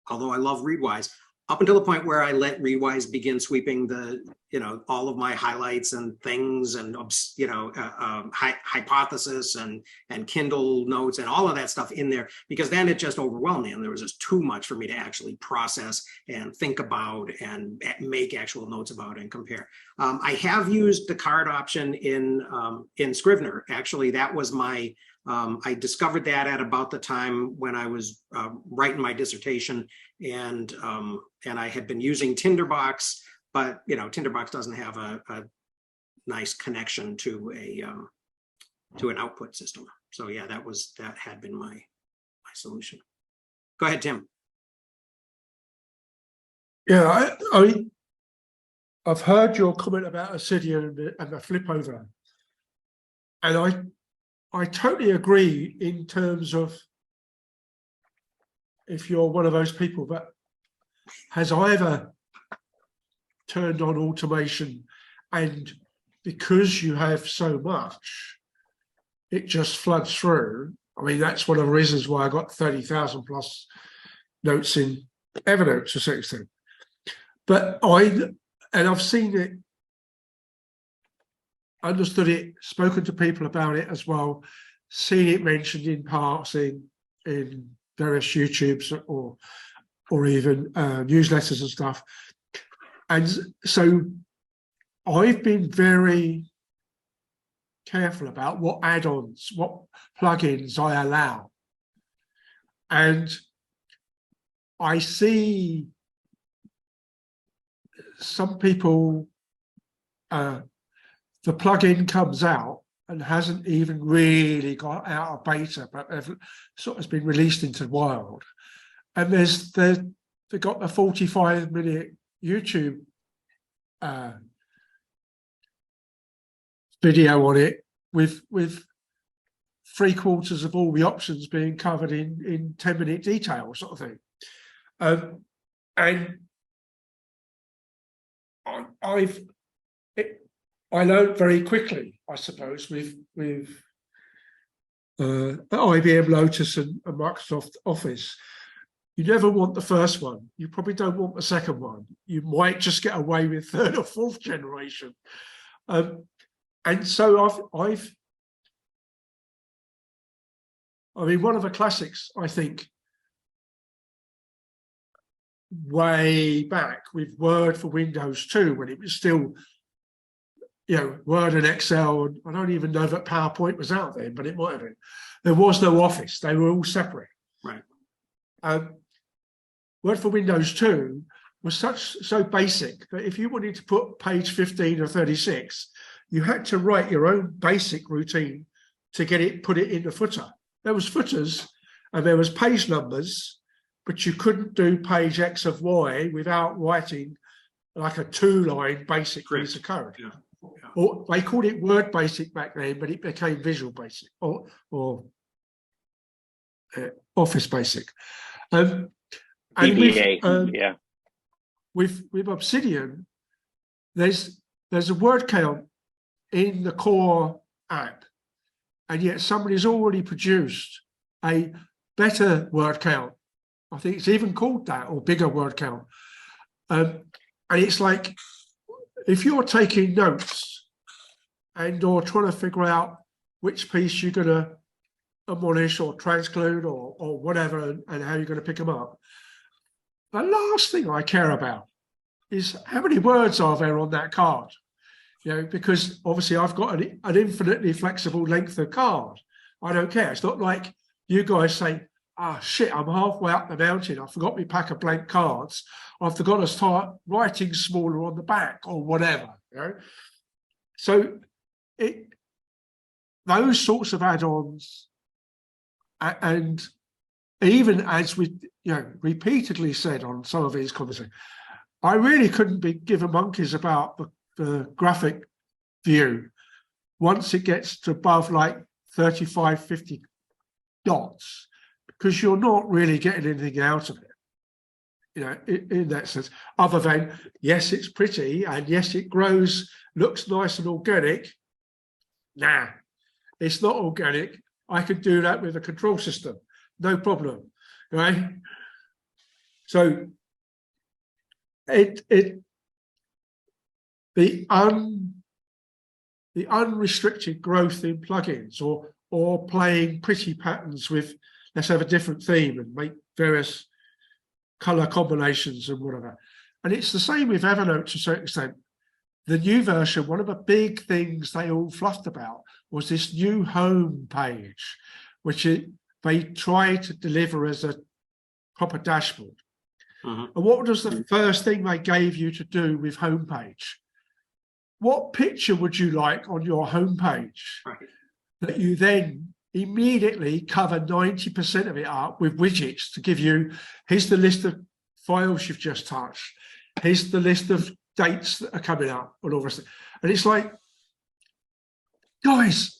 although I love Readwise, up until the point where I let Readwise begin sweeping the, you know, all of my highlights and things and, you know, hypothesis and Kindle notes and all of that stuff in there, because then it just overwhelmed me and there was just too much for me to actually process and think about and make actual notes about and compare. I have used the card option in Scrivener. Actually, that was my, I discovered that at about the time when I was writing my dissertation, and I had been using Tinderbox, but you know, Tinderbox doesn't have a nice connection to an output system. So yeah, that had been my solution. Go ahead, Tim. Yeah, I mean, I've heard your comment about Obsidian and the flip over, and I totally agree in terms of, if you're one of those people that has either turned on automation and because you have so much, it just floods through. I mean, that's one of the reasons why I got 30,000 plus notes in Evernote to a certain extent. But I've seen it, understood it, spoken to people about it as well, seen it mentioned in parts in various YouTubes or even newsletters and stuff. And so I've been very careful about what add-ons, what plugins I allow. And I see some people, the plugin comes out and hasn't even really got out of beta, but sort of been released into the wild. And they've got a 45-minute YouTube video on it with 3/4 of all the options being covered in 10-minute detail, sort of thing. And I learned very quickly, I suppose, with IBM Lotus and Microsoft Office. You never want the first one. You probably don't want the second one. You might just get away with third or fourth generation. And so I mean, one of the classics, I think, way back with Word for Windows 2, when it was still, you know, Word and Excel, and I don't even know that PowerPoint was out there, but it might have been. There was no Office. They were all separate. Right. Word for Windows 2 was so basic that if you wanted to put page 15 or 36, you had to write your own basic routine to put it in the footer. There was footers and there was page numbers, but you couldn't do page X of Y without writing like a 2-line basic piece of code. Yeah. Or they called it Word Basic back then, but it became Visual Basic or Office Basic. VBA, yeah. With Obsidian, there's a word count in the core app, and yet somebody's already produced a better word count. I think it's even called that, or bigger word count. And it's like, if you're taking notes or trying to figure out which piece you're going to admonish or transclude or whatever, and how you're going to pick them up, the last thing I care about is how many words are there on that card. You know, because obviously I've got an infinitely flexible length of card. I don't care. It's not like you guys say, shit, I'm halfway up the mountain. I forgot my pack of blank cards. I've forgot to start writing smaller on the back or whatever. You know? So those sorts of add-ons, and even as we repeatedly said on some of these conversations, I really couldn't be given monkeys about the graphic view once it gets to above like 35, 50 dots, because you're not really getting anything out of it, in that sense, other than, yes, it's pretty, and yes, it grows, looks nice and organic. Nah, it's not organic. I could do that with a control system, no problem, right? So the unrestricted growth in plugins, or playing pretty patterns with, let's have a different theme and make various color combinations and whatever. And it's the same with Evernote to a certain extent. The new version, one of the big things they all fluffed about was this new home page, which they tried to deliver as a proper dashboard. And what was the first thing they gave you to do with homepage? What picture would you like on your homepage? Right. That you then immediately cover 90% of it up with widgets to give you, here's the list of files you've just touched. Here's the list of dates that are coming up and all this. And it's like, guys,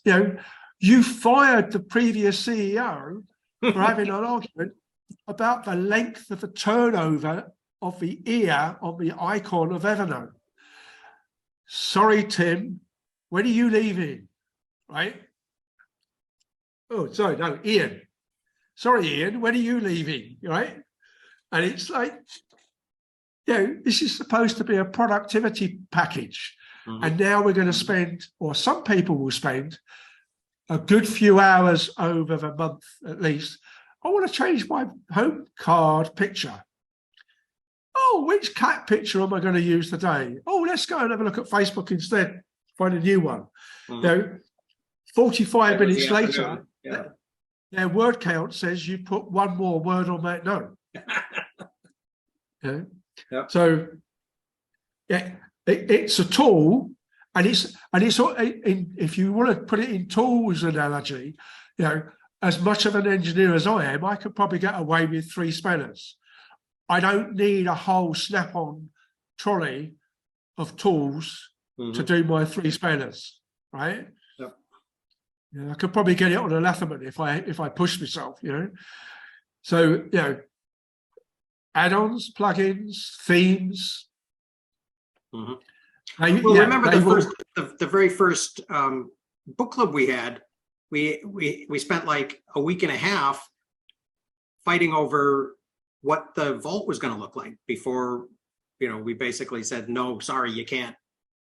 you fired the previous CEO for having an argument about the length of the turnover of the ear on the icon of Evernote. Sorry, Tim, when are you leaving? Right? Oh, sorry, no, Ian. Sorry, Ian, when are you leaving? Right? And it's like, this is supposed to be a productivity package. And now we're going to spend, or some people will spend, a good few hours over the month at least. I want to change my home card picture. Oh, which cat picture am I going to use today? Oh, let's go and have a look at Facebook instead. Find a new one. 45 minutes later, their word count says you put one more word on that note. So, it's a tool, and it's if you want to put it in tools analogy, as much of an engineer as I am, I could probably get away with 3 spellers. I don't need a whole snap-on trolley of tools to do my 3 spellers, right? I could probably get it on a Leatherman if I push myself, So, add-ons, plugins, themes. Remember the very first book club we had. We spent like a week and a half fighting over what the vault was going to look like before, we basically said, no, sorry, you can't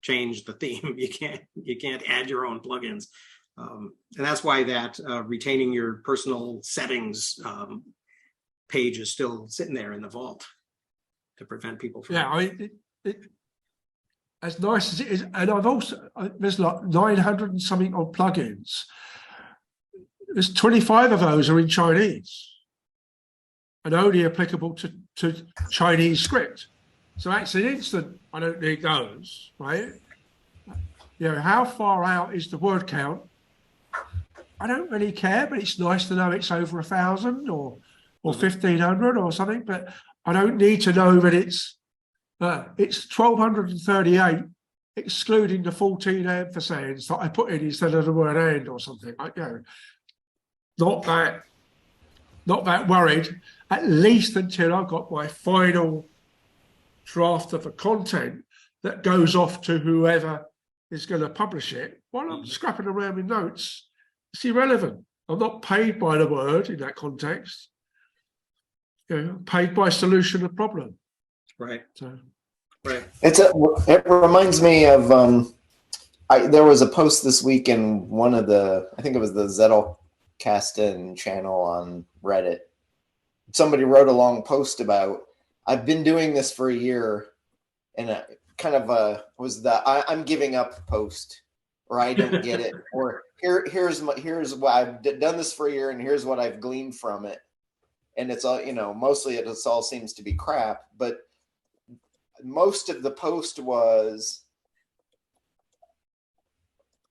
change the theme. You can't add your own plugins. And that's why that retaining your personal settings page is still sitting there in the vault to prevent people from. As nice as it is, and there's like 900 and something odd plugins. There's 25 of those are in Chinese and only applicable to Chinese script. So that's an instant, I don't need those, right? How far out is the word count? I don't really care, but it's nice to know it's over 1,000 or 1,500 or something, but I don't need to know that it's 1,238, excluding the 14 ampersands that I put in instead of the word and or something. Not that worried, at least until I've got my final draft of the content that goes off to whoever is going to publish it. While I'm scrapping around with notes, it's irrelevant. I'm not paid by the word in that context. Paid by solution of problem. Right. So, right. It reminds me of there was a post this week in one of I think it was the Zettelkasten channel on Reddit. Somebody wrote a long post about, I've been doing this for a year, and was the I'm giving up post, or I don't get it, or here's what I've done this for a year, and here's what I've gleaned from it. And it's all, mostly it all seems to be crap, but most of the post was,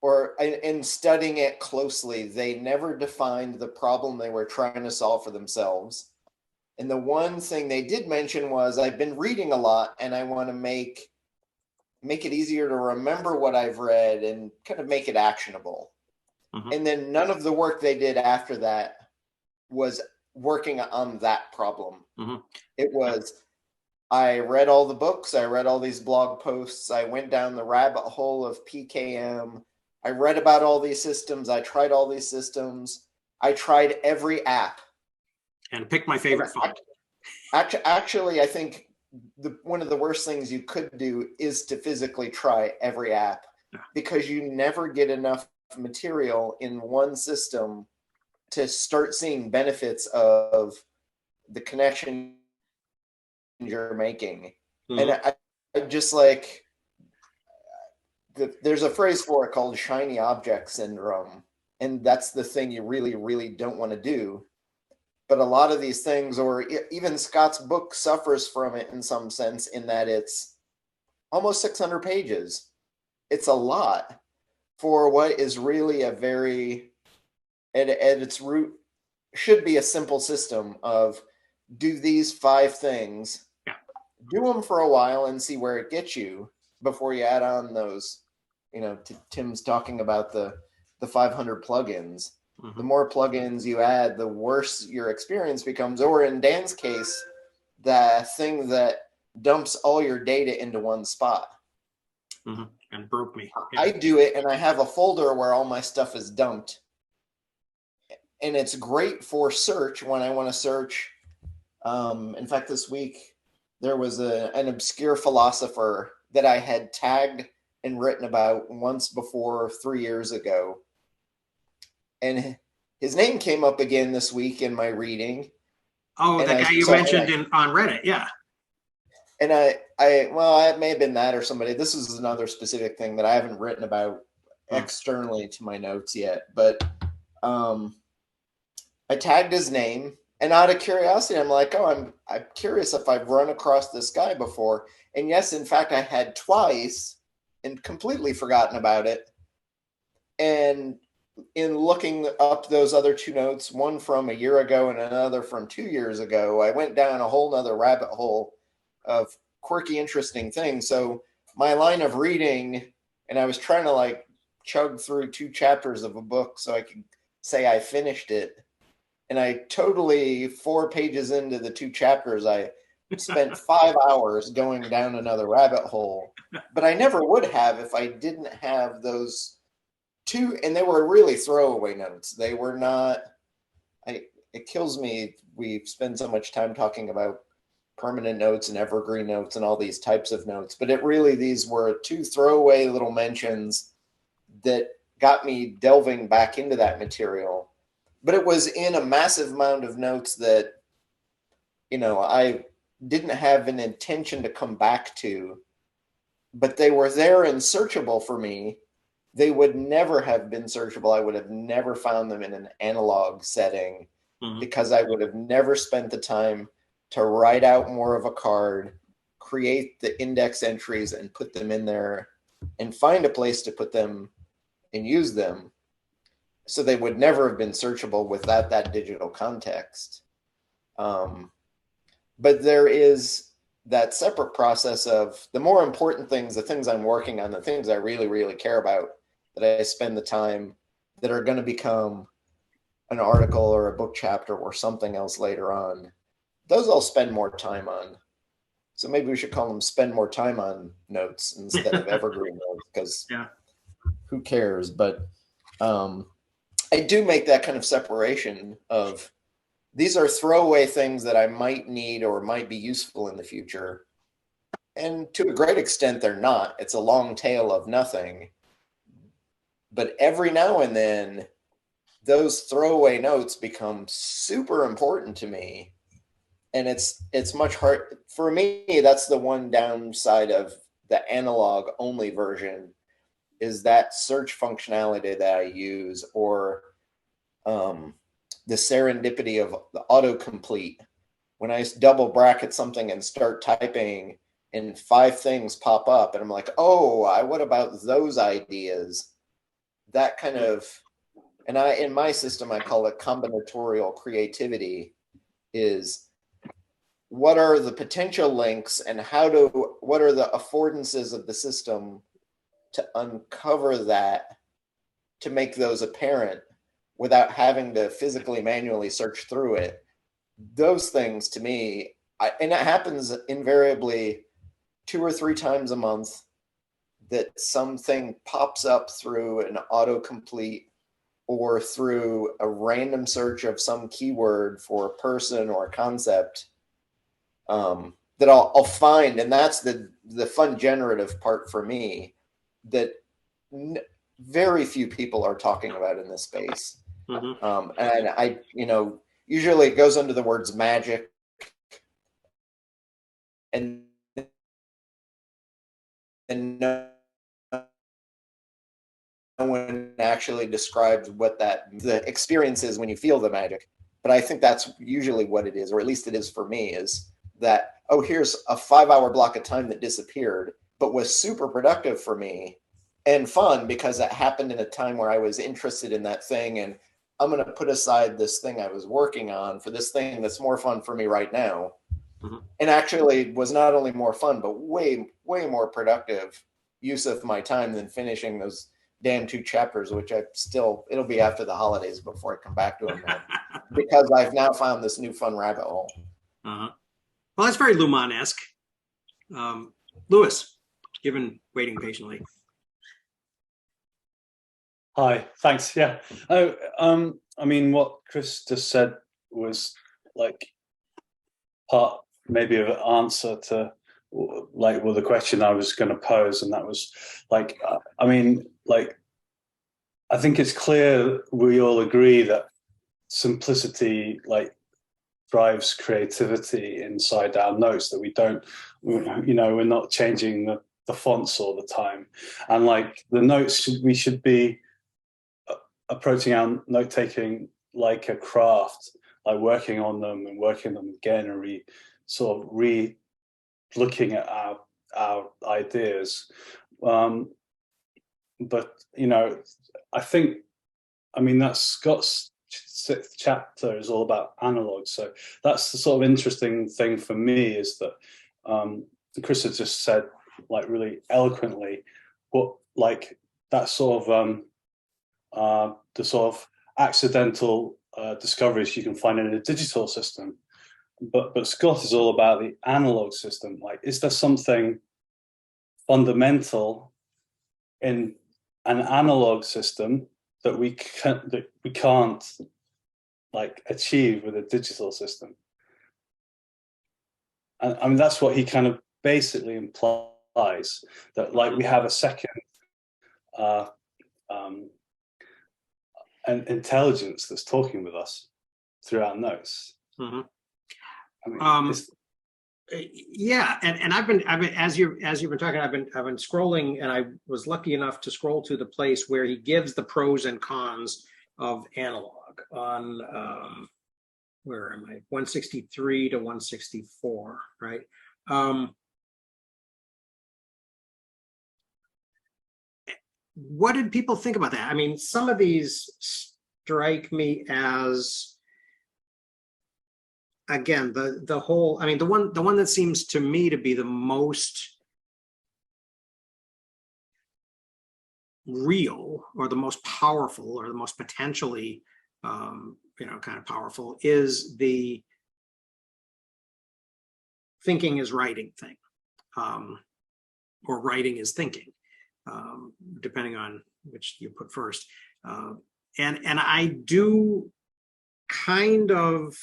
or in studying it closely, they never defined the problem they were trying to solve for themselves. And the one thing they did mention was, I've been reading a lot and I want to make it easier to remember what I've read and kind of make it actionable. Mhm. And then none of the work they did after that was working on that problem. Mhm. It was, I read all the books, I read all these blog posts, I went down the rabbit hole of PKM, I read about all these systems, I tried all these systems, I tried every app. And pick my favorite font. Actually, I think one of the worst things you could do is to physically try every app, because you never get enough material in one system to start seeing benefits of the connection you're making. Mhm. And I just like, there's a phrase for it called shiny object syndrome. And that's the thing you really, really don't want to do. But a lot of these things, or even Scott's book, suffers from it in some sense, in that it's almost 600 pages. It's a lot for what is really a very, at its root, should be a simple system of do these 5 things, do them for a while and see where it gets you before you add on those, Tim's talking about the 500 plugins. Mhm. The more plugins you add, the worse your experience becomes. Or in Dan's case, the thing that dumps all your data into one spot. Mhm. And broke me. I do it, and I have a folder where all my stuff is dumped. And it's great for search when I want to search. In fact, this week, there was an obscure philosopher that I had tagged and written about once before 3 years ago. And his name came up again this week in my reading. Oh, And that guy you mentioned on Reddit. Yeah. And it may have been that or somebody. This is another specific thing that I haven't written about externally to my notes yet. But I tagged his name, and out of curiosity, I'm like, oh, I'm curious if I've run across this guy before. And yes, in fact, I had twice and completely forgotten about it. And in looking up those other 2 notes, one from a year ago and another from 2 years ago, I went down a whole nother rabbit hole of quirky, interesting things. So my line of reading, and I was trying to like chug through 2 chapters of a book so I could say I finished it. And I totally, 4 pages into the 2 chapters, I spent 5 hours going down another rabbit hole. But I never would have if I didn't have those 2, and they were really throwaway notes. They were not, it kills me. We spend so much time talking about permanent notes and evergreen notes and all these types of notes, but these were 2 throwaway little mentions that got me delving back into that material. But it was in a massive amount of notes that, I didn't have an intention to come back to, but they were there and searchable for me. They would never have been searchable. I would have never found them in an analog setting, because I would have never spent the time to write out more of a card, create the index entries and put them in there, and find a place to put them and use them. So they would never have been searchable without that digital context. But there is that separate process of the more important things, the things I'm working on, the things I really, really care about, that I spend the time, that are going to become an article or a book chapter or something else later on. Those I'll spend more time on. So maybe we should call them spend more time on notes instead of evergreen notes, because who cares? But I do make that kind of separation of, these are throwaway things that I might need or might be useful in the future. And to a great extent, they're not. It's a long tail of nothing. But every now and then, those throwaway notes become super important to me. And it's much hard for me. That's the one downside of the analog only version, is that search functionality that I use, or the serendipity of the autocomplete. When I double bracket something and start typing, and 5 things pop up, and I'm like, oh, what about those ideas? that kind of, and in my system, I call it combinatorial creativity, is what are the potential links and what are the affordances of the system to uncover that, to make those apparent without having to physically manually search through it. Those things to me, and it happens invariably 2 or 3 times a month, that something pops up through an autocomplete or through a random search of some keyword for a person or a concept, that I'll find. And that's the fun generative part for me, that very few people are talking about in this space. And I, usually it goes under the words magic, and no one actually describes what the experience is when you feel the magic. But I think that's usually what it is, or at least it is for me, is that, oh, here's a 5-hour block of time that disappeared, but was super productive for me and fun because it happened in a time where I was interested in that thing, and I'm going to put aside this thing I was working on for this thing that's more fun for me right now. And actually was not only more fun, but way, way more productive use of my time than finishing those damn 2 chapters, which it'll be after the holidays before I come back to them now, because I've now found this new fun rabbit hole. Well, that's very Luhmann-esque. Lewis, you've been waiting patiently. Hi, thanks. Yeah. I mean, what Chris just said was like part maybe of an answer to the question I was going to pose, and that was like, I mean, like, I think it's clear we all agree that simplicity drives creativity inside our notes, that we don't, we're not changing the fonts all the time, and the notes we should be approaching our note taking like a craft, like working on them and working them again, and looking at our ideas. But I think, that Scott's 6th chapter is all about analog. So that's the sort of interesting thing for me, is that Chris has just said really eloquently what that sort of the sort of accidental discoveries you can find in a digital system. But Scott is all about the analog system. Is there something fundamental in an analog system that we can't achieve with a digital system? And that's what he kind of basically implies, that we have a second an intelligence that's talking with us through our notes. Yeah, and I've been as you've been talking, I've been scrolling, and I was lucky enough to scroll to the place where he gives the pros and cons of analog on where am I, 163 to 164, right? What did people think about that? I mean, some of these strike me as, again, the whole, I mean, the one that seems to me to be the most real, or the most powerful, or the most potentially kind of powerful, is the thinking is writing thing, or writing is thinking, depending on which you put first. And I do kind of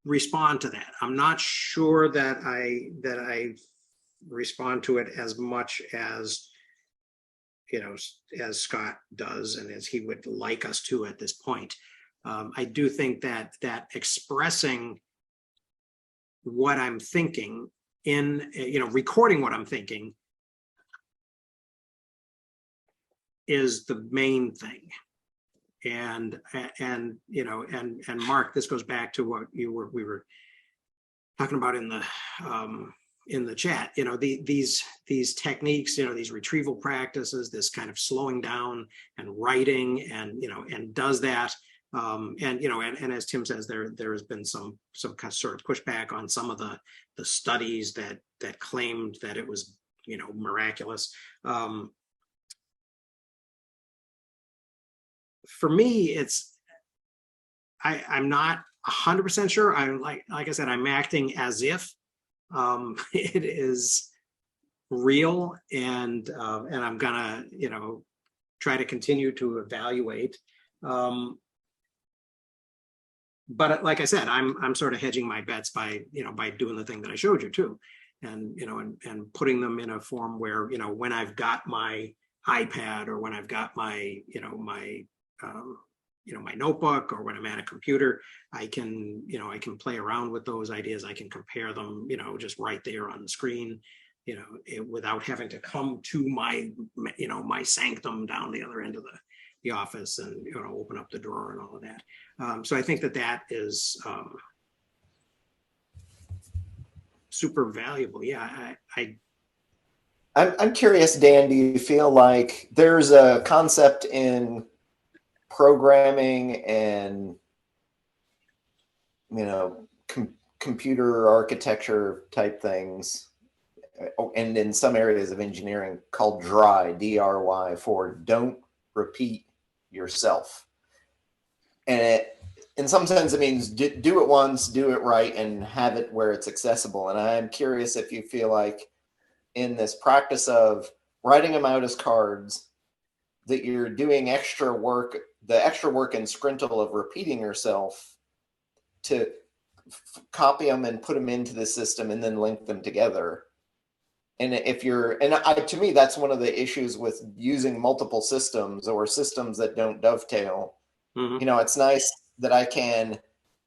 respond to that. I'm not sure that I respond to it as much as as Scott does, and as he would like us to at this point. I do think that expressing what I'm thinking in, recording what I'm thinking is the main thing. And Mark, this goes back to what we were talking about in the in the chat, these techniques, these retrieval practices, this kind of slowing down and writing, and does that. And as Tim says, there has been some kind of sort of pushback on some of the studies that claimed that it was miraculous. For me, I'm not 100% sure. I'm like I said, I'm acting as if it is real, and I'm gonna try to continue to evaluate. But like I said, I'm sort of hedging my bets by doing the thing that I showed you too, and and putting them in a form where when I've got my iPad, or when I've got my my notebook, or when I'm at a computer, I can play around with those ideas. I can compare them just right there on the screen, without having to come to my my sanctum down the other end of the office and open up the drawer and all of that. So I think that is super valuable. Yeah, I'm curious, Dan, do you feel like there's a concept in programming and computer architecture type things, and in some areas of engineering, called DRY, DRY, for don't repeat yourself? In some sense, it means do it once, do it right, and have it where it's accessible. And I'm curious if you feel like in this practice of writing them out as cards, that you're doing extra work, the extra work in Scrintal of repeating yourself to copy them and put them into the system and then link them together. And to me, that's one of the issues with using multiple systems, or systems that don't dovetail. Mm-hmm. It's nice that I can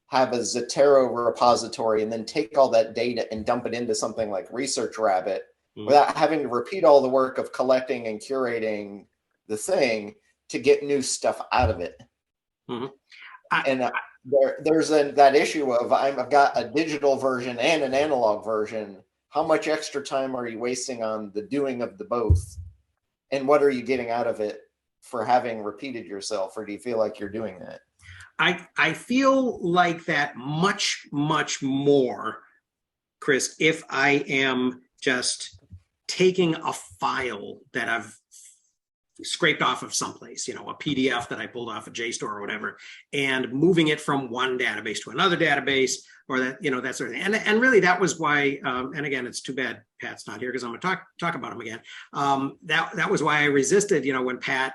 have a Zotero repository and then take all that data and dump it into something like Research Rabbit, Mm-hmm. without having to repeat all the work of collecting and curating the thing to get new stuff out of it. Mm-hmm. There's that issue of I've got a digital version and an analog version. How much extra time are you wasting on the doing of the both? And what are you getting out of it for having repeated yourself? Or do you feel like you're doing that? I feel like that much, much more, Chris, if I am just taking a file that I've scraped off of someplace, a PDF that I pulled off a JSTOR or whatever, and moving it from one database to another database, or that, that sort of thing. And really that was why, and again, it's too bad Pat's not here because I'm gonna talk about him again. That was why I resisted, when Pat,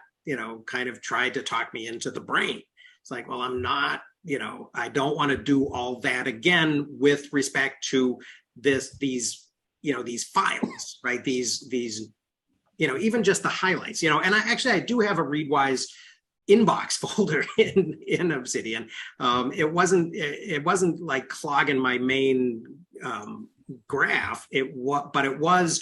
kind of tried to talk me into the brain. It's like, well, I'm not, I don't want to do all that again with respect to these files, right? These even just the highlights, and I do have a Readwise inbox folder in Obsidian. It wasn't like clogging my main graph. But it was,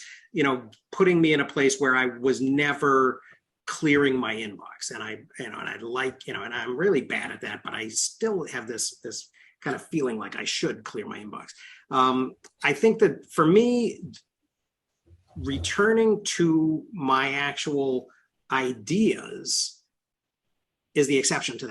putting me in a place where I was never clearing my inbox, and and I'm really bad at that, but I still have this kind of feeling like I should clear my inbox. I think that for me, returning to my actual ideas is the exception to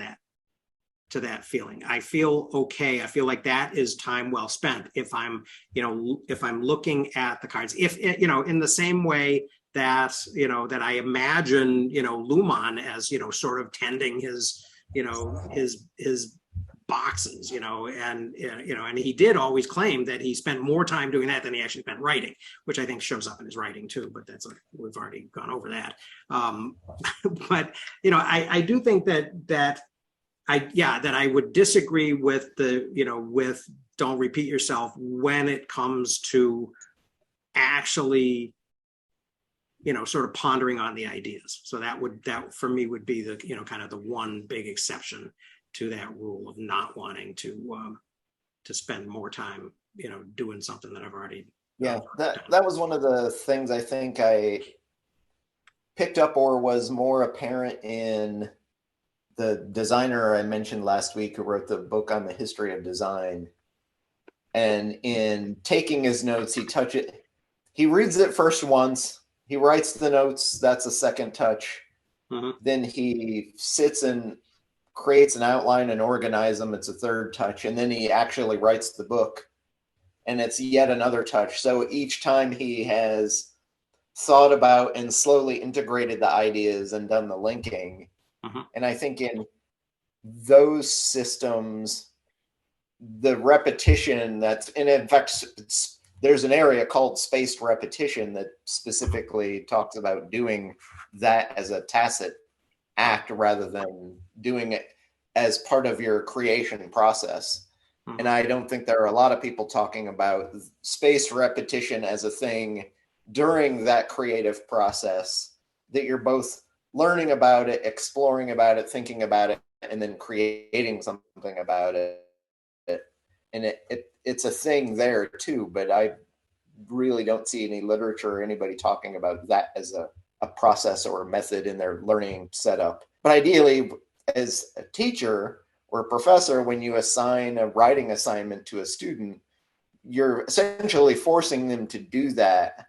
that feeling. I feel okay. I feel like that is time well spent if I'm looking at the cards. If in the same way that that I imagine Luhmann as sort of tending his boxes, and he did always claim that he spent more time doing that than he actually spent writing, which I think shows up in his writing too, but we've already gone over that. But I do think that I would disagree with with don't repeat yourself when it comes to actually sort of pondering on the ideas. So that for me would be the kind of the one big exception to that rule of not wanting to spend more time doing something that I've already done. That was one of the things I think I picked up, or was more apparent in the designer I mentioned last week who wrote the book on the history of design. And in taking his notes, he reads it first once, he writes the notes, that's a second touch. Then he sits and creates an outline and organizes them, it's a third touch. And then he actually writes the book, and it's yet another touch. So each time he has thought about and slowly integrated the ideas and done the linking. And I think in those systems, the repetition that's, and in fact, there's an area called spaced repetition that specifically talks about doing that as a tacit act rather than doing it as part of your creation process. And I don't think there are a lot of people talking about spaced repetition as a thing during that creative process, that you're both learning about it, exploring about it, thinking about it, and then creating something about it. And it's a thing there too, but I really don't see any literature or anybody talking about that as a process or a method in their learning setup. But ideally, as a teacher or a professor, when you assign a writing assignment to a student, you're essentially forcing them to do that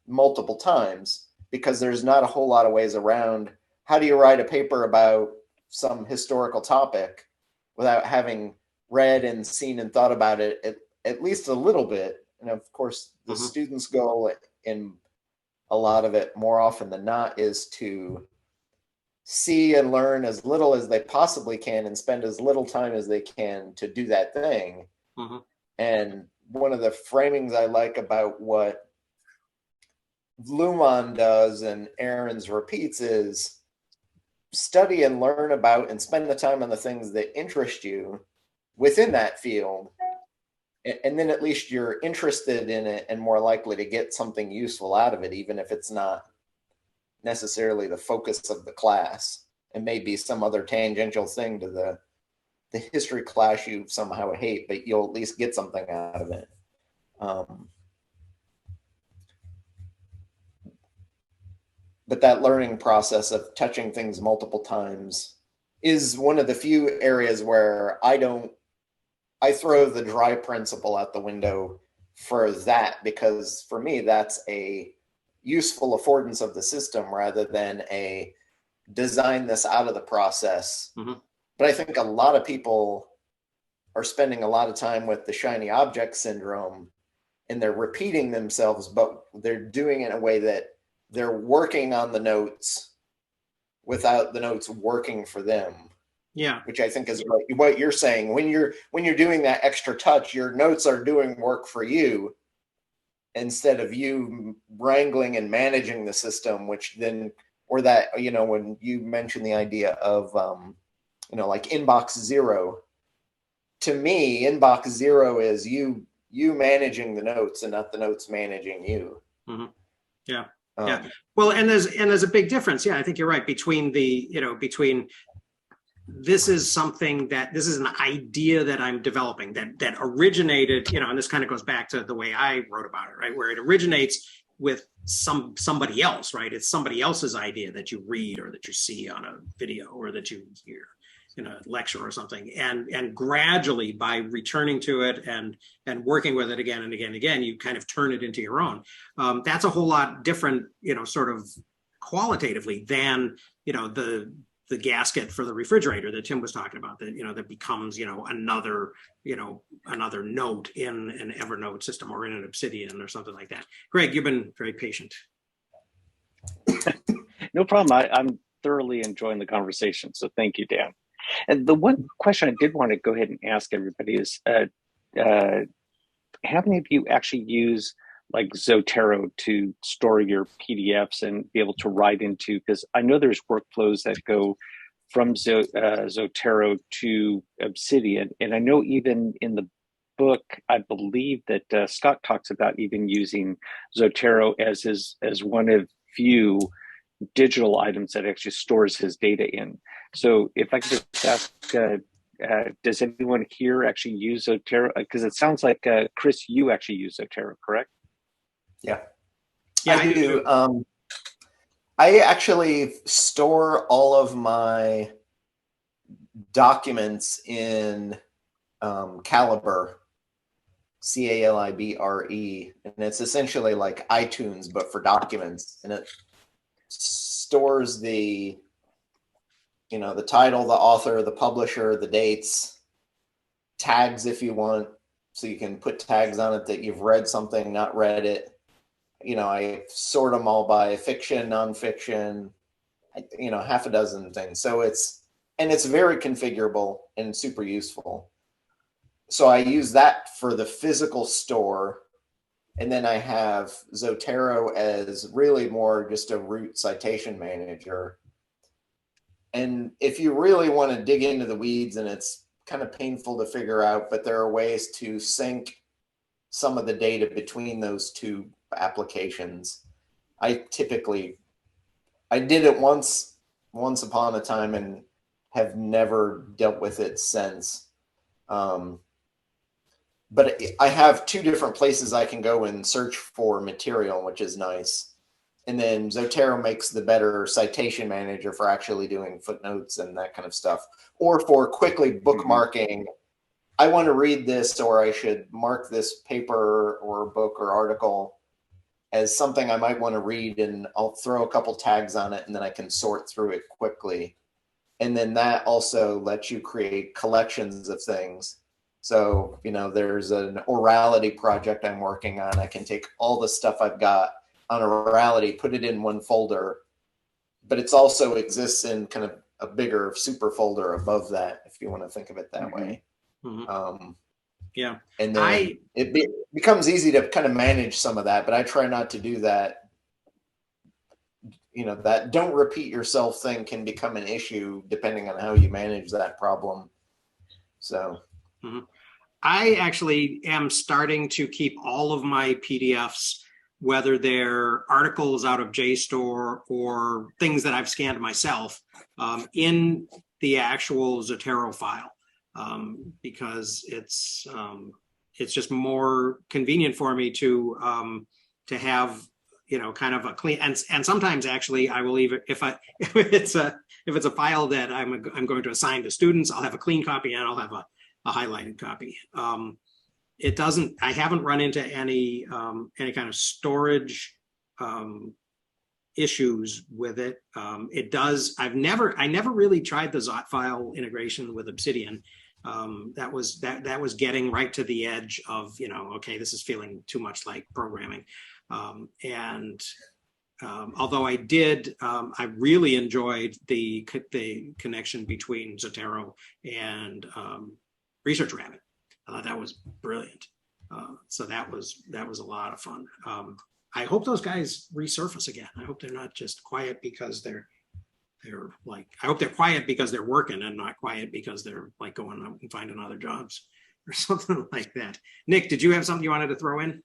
multiple times, because there's not a whole lot of ways around how do you write a paper about some historical topic without having read and seen and thought about it at least a little bit. And of course, the student's goal in a lot of it, more often than not, is to see and learn as little as they possibly can and spend as little time as they can to do that thing. And one of the framings I like about what Luhmann does and Ahrens repeats is study and learn about and spend the time on the things that interest you within that field. And then at least you're interested in it and more likely to get something useful out of it, even if it's not necessarily the focus of the class. It may be some other tangential thing to the history class you somehow hate, but you'll at least get something out of it. But that learning process of touching things multiple times is one of the few areas where I throw the dry principle out the window for that, because for me, that's a useful affordance of the system rather than a design this out of the process. But I think a lot of people are spending a lot of time with the shiny object syndrome, and they're repeating themselves, but they're doing it in a way that they're working on the notes without the notes working for them. Yeah, which I think is what you're saying. When you're doing that extra touch, your notes are doing work for you instead of you wrangling and managing the system, which then, or that, when you mentioned the idea of, like inbox zero, to me, inbox zero is you managing the notes and not the notes managing you. Yeah. Yeah. Well, and there's a big difference. Yeah, I think you're right between between this is an idea that I'm developing that originated, and this kind of goes back to the way I wrote about it, right? Where it originates with somebody else, right? It's somebody else's idea that you read or that you see on a video or that you hear in a lecture or something. And gradually, by returning to it and working with it again and again and again, you kind of turn it into your own. That's a whole lot different, sort of qualitatively than, the gasket for the refrigerator that Tim was talking about, that becomes, another note in an Evernote system or in an Obsidian or something like that. Greg, you've been very patient. No problem. I'm thoroughly enjoying the conversation. So thank you, Dan. And the one question I did want to go ahead and ask everybody is, how many of you actually use like Zotero to store your PDFs and be able to write into? Because I know there's workflows that go from Zotero to Obsidian. And I know even in the book, I believe that Scott talks about even using Zotero as one of few digital items that actually stores his data in. So if I could just ask, does anyone here actually use Zotero? Because it sounds like, Chris, you actually use Zotero, correct? Yeah, I do. I actually store all of my documents in Calibre. Calibre, and it's essentially like iTunes but for documents, and it stores the the title, the author, the publisher, the dates, tags if you want, so you can put tags on it that you've read something, not read it. I sort them all by fiction, nonfiction, half a dozen things. So it's very configurable and super useful. So I use that for the physical store. And then I have Zotero as really more just a root citation manager. And if you really want to dig into the weeds, and it's kind of painful to figure out, but there are ways to sync some of the data between those two applications. I did it once upon a time and have never dealt with it since. But I have two different places I can go and search for material, which is nice. And then Zotero makes the better citation manager for actually doing footnotes and that kind of stuff, or for quickly bookmarking. I want to read this, or I should mark this paper or book or article as something I might want to read, and I'll throw a couple tags on it, and then I can sort through it quickly. And then that also lets you create collections of things. So, there's an orality project I'm working on. I can take all the stuff I've got on orality, put it in one folder, but it's also exists in kind of a bigger super folder above that, if you want to think of it that way. Yeah. And then it becomes easy to kind of manage some of that, but I try not to do that. That don't repeat yourself thing can become an issue depending on how you manage that problem. So I actually am starting to keep all of my PDFs, whether they're articles out of JSTOR or things that I've scanned myself, in the actual Zotero file, because it's just more convenient for me to have kind of a clean, and sometimes actually I will even if it's a file that I'm going to assign to students, I'll have a clean copy and I'll have a highlighted copy. I haven't run into any kind of storage issues with it. I never really tried the Zot file integration with Obsidian. That was getting right to the edge of, okay, this is feeling too much like programming. Although I really enjoyed the connection between Zotero and Research Rabbit. I thought that was brilliant. So that was a lot of fun. I hope those guys resurface again. I hope they're not just quiet because I hope they're quiet because they're working and not quiet because they're like going out and finding other jobs or something like that. Nick, did you have something you wanted to throw in?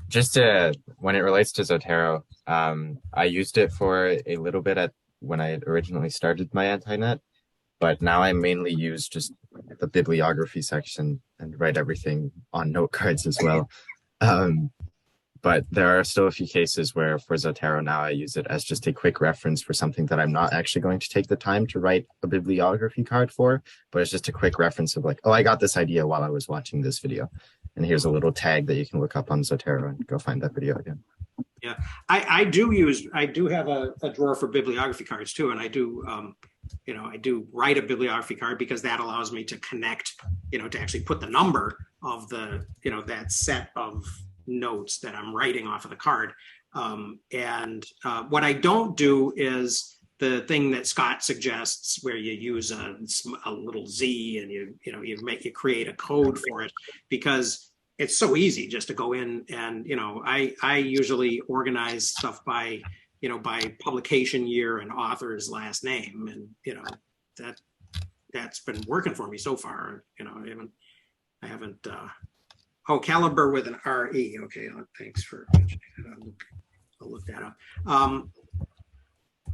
Just when it relates to Zotero, I used it for a little bit when I originally started my Antinet, but now I mainly use just the bibliography section and write everything on note cards as well. But there are still a few cases where for Zotero now I use it as just a quick reference for something that I'm not actually going to take the time to write a bibliography card for, but it's just a quick reference of like, oh, I got this idea while I was watching this video. And here's a little tag that you can look up on Zotero and go find that video again. Yeah, I do have a drawer for bibliography cards too, and I do I do write a bibliography card because that allows me to connect, to actually put the number of the that set of notes that I'm writing off of the card. What I don't do is the thing that Scott suggests, where you use a little Z and you create a code for it, because it's so easy just to go in and I usually organize stuff by publication year and author's last name, and that's been working for me so far. I haven't oh, caliber with an RE. Okay, thanks for mentioning that. I'll look that up.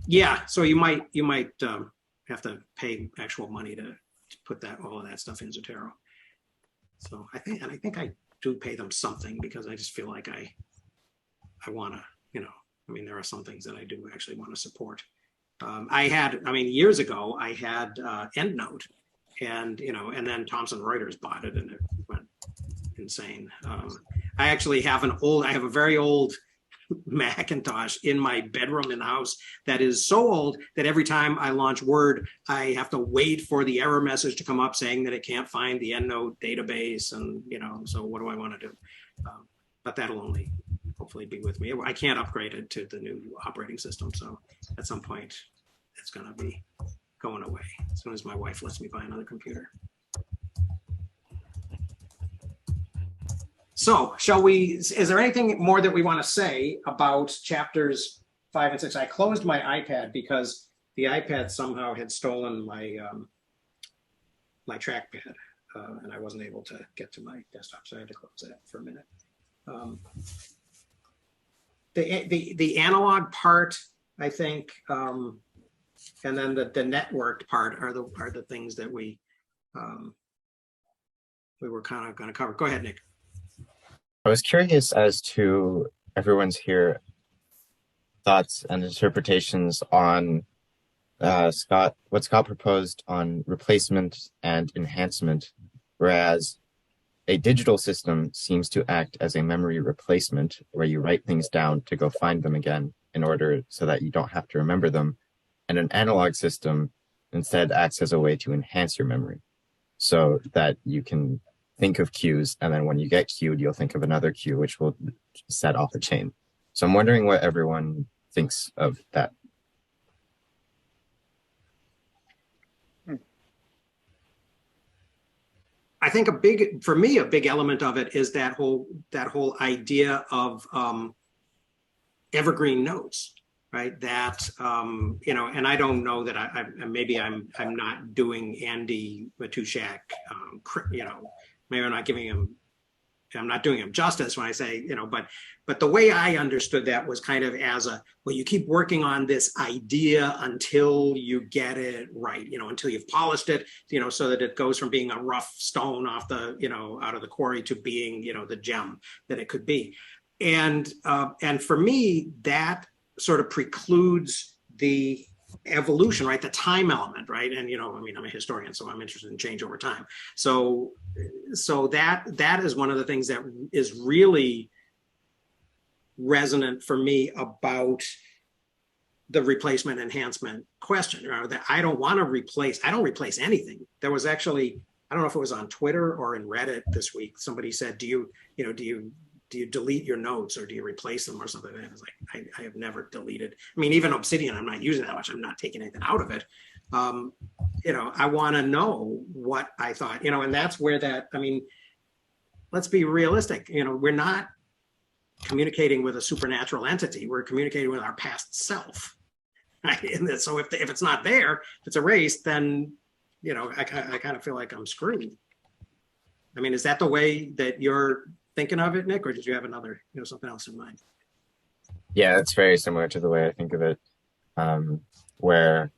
Yeah, so you might have to pay actual money to put all of that stuff in Zotero. So I think I do pay them something because I just feel like I want to, there are some things that I do actually want to support. Years ago I had EndNote, and and then Thomson Reuters bought it, and it went insane. I actually have I have a very old Macintosh in my bedroom in the house that is so old that every time I launch Word, I have to wait for the error message to come up saying that it can't find the EndNote database, and so what do I want to do? But that'll only hopefully be with me. I can't upgrade it to the new operating system, so at some point it's going to be going away as soon as my wife lets me buy another computer. So is there anything more that we want to say about chapters 5 and 6? I closed my iPad because the iPad somehow had stolen my my trackpad, and I wasn't able to get to my desktop, so I had to close that for a minute. The analog part, I think, and then the networked part are the things that we were kind of going to cover. Go ahead, Nick. I was curious as to everyone's thoughts and interpretations on what Scott proposed on replacement and enhancement, whereas a digital system seems to act as a memory replacement where you write things down to go find them again in order so that you don't have to remember them. And an analog system instead acts as a way to enhance your memory so that you can think of cues, and then when you get cued, you'll think of another cue, which will set off a chain. So I'm wondering what everyone thinks of that. I think a big element of it is that whole idea of evergreen notes, right? That and I don't know that I'm not doing Andy Matuszak, maybe I'm not doing him justice when I say, but the way I understood that was kind of as you keep working on this idea until you get it right, until you've polished it, so that it goes from being a rough stone off the, out of the quarry to being, the gem that it could be. And for me, that sort of precludes the evolution, right? The time element, right? And I'm a historian, so I'm interested in change over time. So that is one of the things that is really resonant for me about the replacement enhancement question. That I don't replace anything. There was actually, I don't know if it was on Twitter or in Reddit this week, somebody said, do you delete your notes or do you replace them or something? And I was like, I have never deleted. I mean, even Obsidian, I'm not using that much. I'm not taking anything out of it. I want to know what I thought, and that's where let's be realistic. We're not communicating with a supernatural entity. We're communicating with our past self. Right? And so if it's not there, if it's erased, then, I kind of feel like I'm screwed. I mean, is that the way that you're thinking of it, Nick, or did you have another, something else in mind? Yeah, it's very similar to the way I think of it, where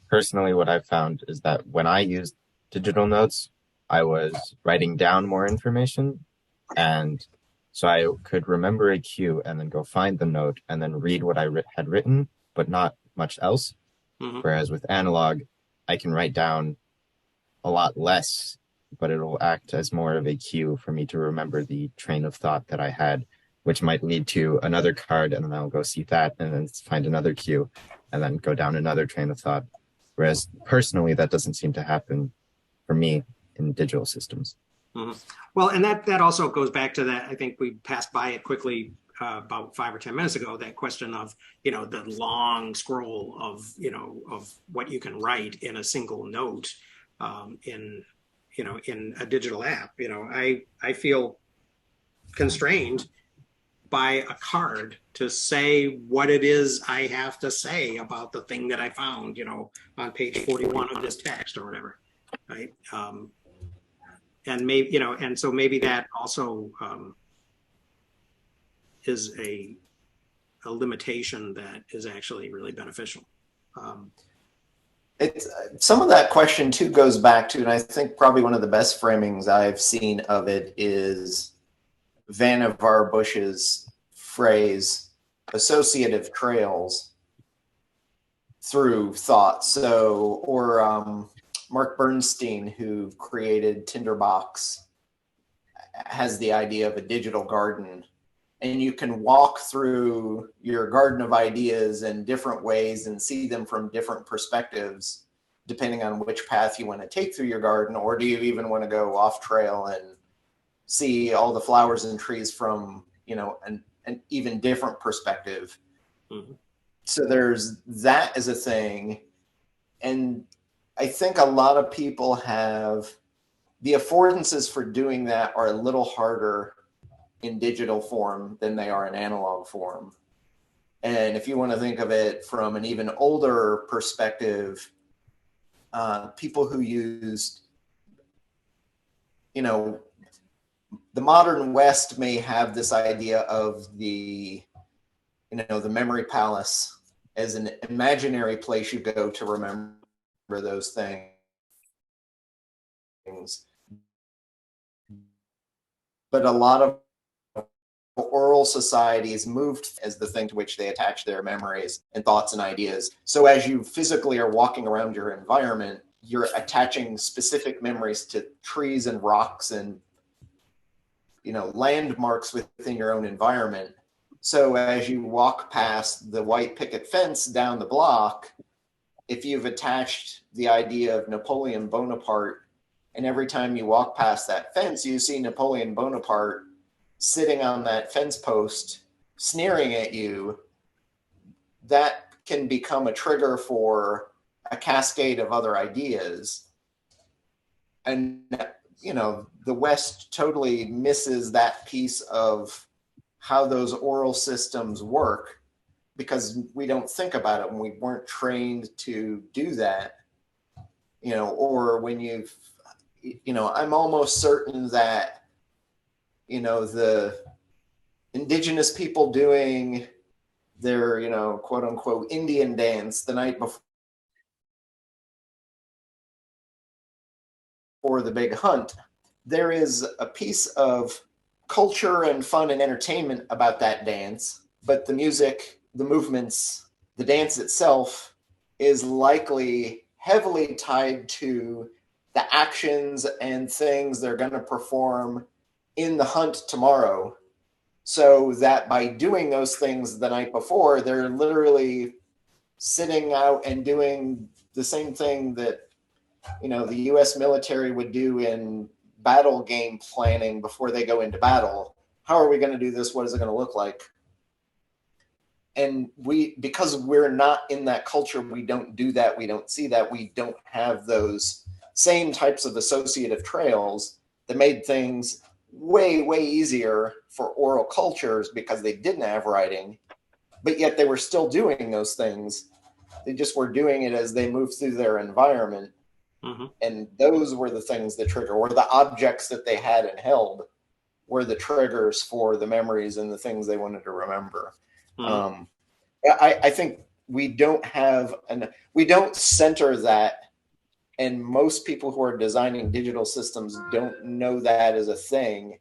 personally what I've found is that when I used digital notes, I was writing down more information, and so I could remember a cue and then go find the note and then read what I had written, but not much else. Mm-hmm. Whereas with analog, I can write down a lot less, but it'll act as more of a cue for me to remember the train of thought that I had, which might lead to another card, and then I'll go see that and then find another cue and then go down another train of thought. Whereas personally, that doesn't seem to happen for me in digital systems. Mm-hmm. Well, and that also goes back to that. I think we passed by it quickly about 5 or 10 minutes ago, that question of, the long scroll of what you can write in a single note in a digital app. I feel constrained by a card to say what it is I have to say about the thing that I found, on page 41 of this text or whatever, right? And maybe, and so maybe that also is a limitation that is actually really beneficial. It's some of that question too goes back to, and I think probably one of the best framings I've seen of it is Vannevar Bush's phrase, associative trails through thought. So, or Mark Bernstein, who created Tinderbox, has the idea of a digital garden, and you can walk through your garden of ideas in different ways and see them from different perspectives, depending on which path you want to take through your garden, or do you even want to go off trail and see all the flowers and trees from, you know, an even different perspective. Mhm. So there's that as a thing. And I think a lot of people have the affordances for doing that are a little harder in digital form than they are in analog form. And if you want to think of it from an even older perspective, people who used, you know, the modern West may have this idea of the, you know, the memory palace as an imaginary place you go to remember those things. But a lot of oral societies moved as the thing to which they attach their memories and thoughts and ideas. So as you physically are walking around your environment, you're attaching specific memories to trees and rocks and, you know, landmarks within your own environment. So as you walk past the white picket fence down the block, if you've attached the idea of Napoleon Bonaparte, and every time you walk past that fence, you see Napoleon Bonaparte sitting on that fence post, sneering at you, that can become a trigger for a cascade of other ideas. And, you know, the West totally misses that piece of how those oral systems work because we don't think about it and we weren't trained to do that. You know, or when you've, you know, I'm almost certain that, you know, the indigenous people doing their, you know, quote unquote Indian dance the night before the big hunt, there is a piece of culture and fun and entertainment about that dance, but the music, the movements, the dance itself is likely heavily tied to the actions and things they're going to perform in the hunt tomorrow. So that by doing those things the night before, they're literally sitting out and doing the same thing that, you know, the US military would do in battle game planning before they go into battle. How are we going to do this? What is it going to look like? And we, because we're not in that culture, we don't do that. We don't see that. We don't have those same types of associative trails that made things way, way easier for oral cultures because they didn't have writing, but yet they were still doing those things. They just were doing it as they moved through their environment. Mhm. And those were the things that trigger, or the objects that they had and held were the triggers for the memories and the things they wanted to remember. Mhm. I think we don't have, we don't center that, and most people who are designing digital systems don't know that as a thing.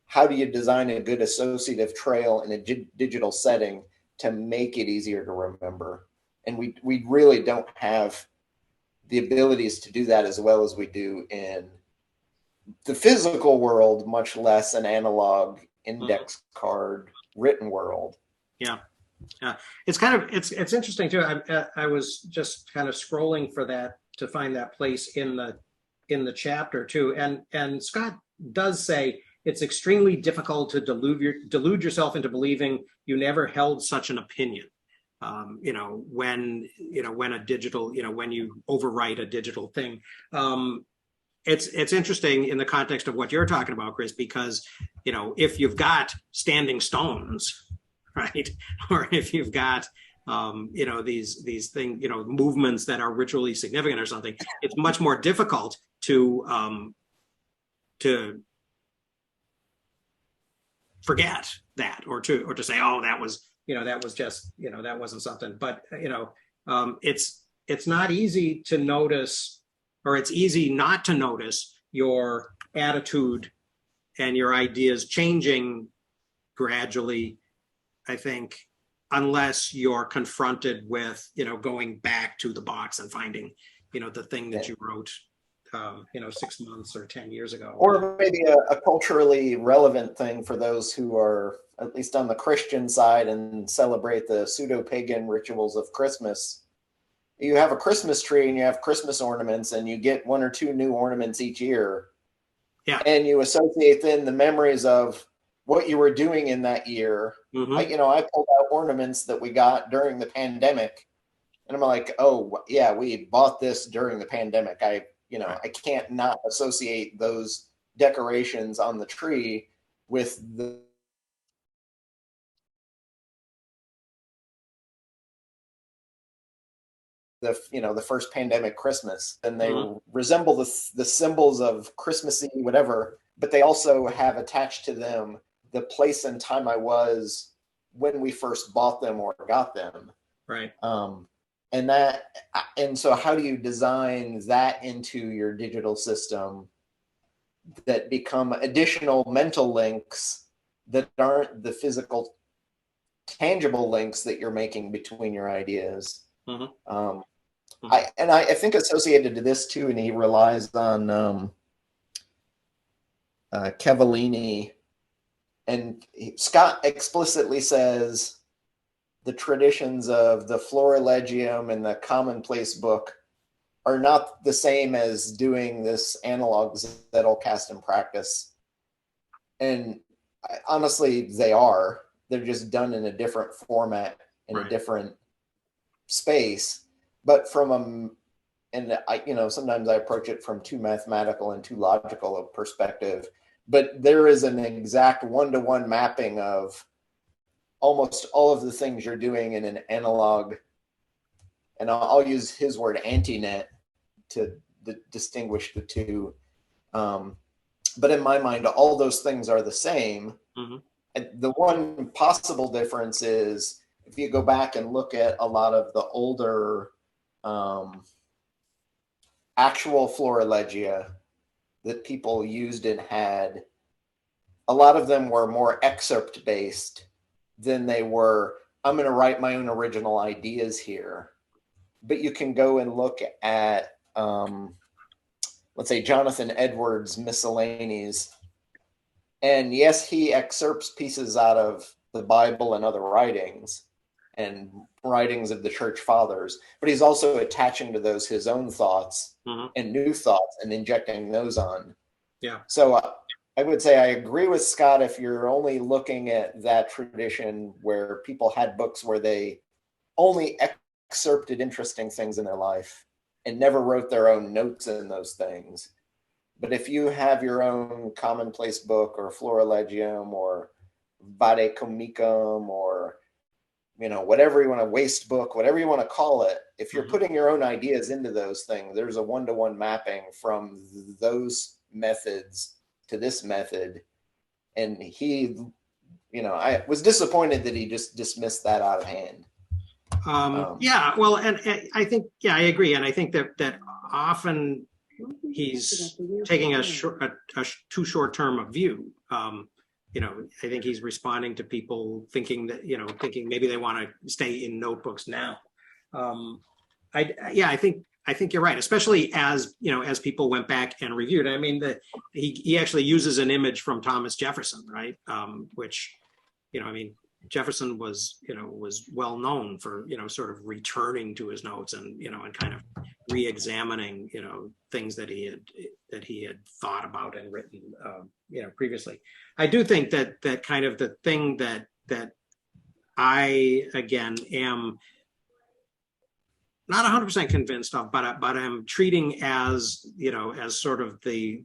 How do you design a good associative trail in a digital setting to make it easier to remember? And we really don't have the abilities to do that as well as we do in the physical world, much less an analog index card written world. Yeah. Yeah, it's kind of it's interesting too. I was just kind of scrolling for that to find that place in the chapter too, and Scott does say it's extremely difficult to delude yourself into believing you never held such an opinion. You know, when a digital, you know, when you overwrite a digital thing. It's interesting in the context of what you're talking about, Chris, because, you know, if you've got standing stones, right, or if you've got you know, these things, you know, movements that are ritually significant or something, it's much more difficult to forget that, or to say, oh, that was, you know, that was just, you know, that wasn't something. But, you know, it's not easy to notice, or it's easy not to notice your attitude and your ideas changing gradually, I think, unless you're confronted with, you know, going back to the box and finding, the thing that you wrote 6 months or 10 years ago. Or maybe a culturally relevant thing for those who are at least on the Christian side and celebrate the pseudo-pagan rituals of Christmas. You have a Christmas tree and you have Christmas ornaments, and you get 1 or 2 new ornaments each year. Yeah. And you associate then the memories of what you were doing in that year. Mhm. I pulled out ornaments that we got during the pandemic, and I'm like, oh yeah, we bought this during the pandemic. I can't not associate those decorations on the tree with the first pandemic Christmas, and they resemble the symbols of Christmassy whatever, but they also have attached to them the place and time I was when we first bought them or got them. Right. And so how do you design that into your digital system that become additional mental links that aren't the physical tangible links that you're making between your ideas? I think associated to this too, and he relies on Cavallini, and Scott explicitly says the traditions of the Florilegium and the Commonplace book are not the same as doing this analog Zettelkasten in practice. And honestly, they are. They're just done in a different format, in a different space. But sometimes I approach it from too mathematical and too logical a perspective. But there is an exact one-to-one mapping of almost all of the things you're doing in an analog, and I'll use his word, Antinet, to distinguish the two. But in my mind, all those things are the same. And the one possible difference is if you go back and look at a lot of the older actual Florilegia that people used and had, a lot of them were more excerpt based than they were, I'm going to write my own original ideas here. But you can go and look at, let's say, Jonathan Edwards' Miscellanies. And yes, he excerpts pieces out of the Bible and other writings and writings of the church fathers, but he's also attaching to those his own thoughts and new thoughts and injecting those on. Yeah. So I would say I agree with Scott if you're only looking at that tradition where people had books where they only excerpted interesting things in their life and never wrote their own notes in those things. But if you have your own Commonplace book or Florilegium or Vade Comicum or whatever you want, a waste book, whatever you want to call it, if you're putting your own ideas into those things, there's a one-to-one mapping from those methods to this method. And he, I was disappointed that he just dismissed that out of hand. Yeah, well, and I think, I agree. And I think that often he's taking a too short-term a view. I think he's responding to people thinking maybe they want to stay in notebooks now. I think you're right, especially as people went back and reviewed. I mean, he actually uses an image from Thomas Jefferson, right? Which, Jefferson was well known for, sort of returning to his notes and kind of re-examining, things that he had thought about and written, previously. I do think that kind of the thing that I, again, am not 100% convinced of, but I'm treating as, as sort of the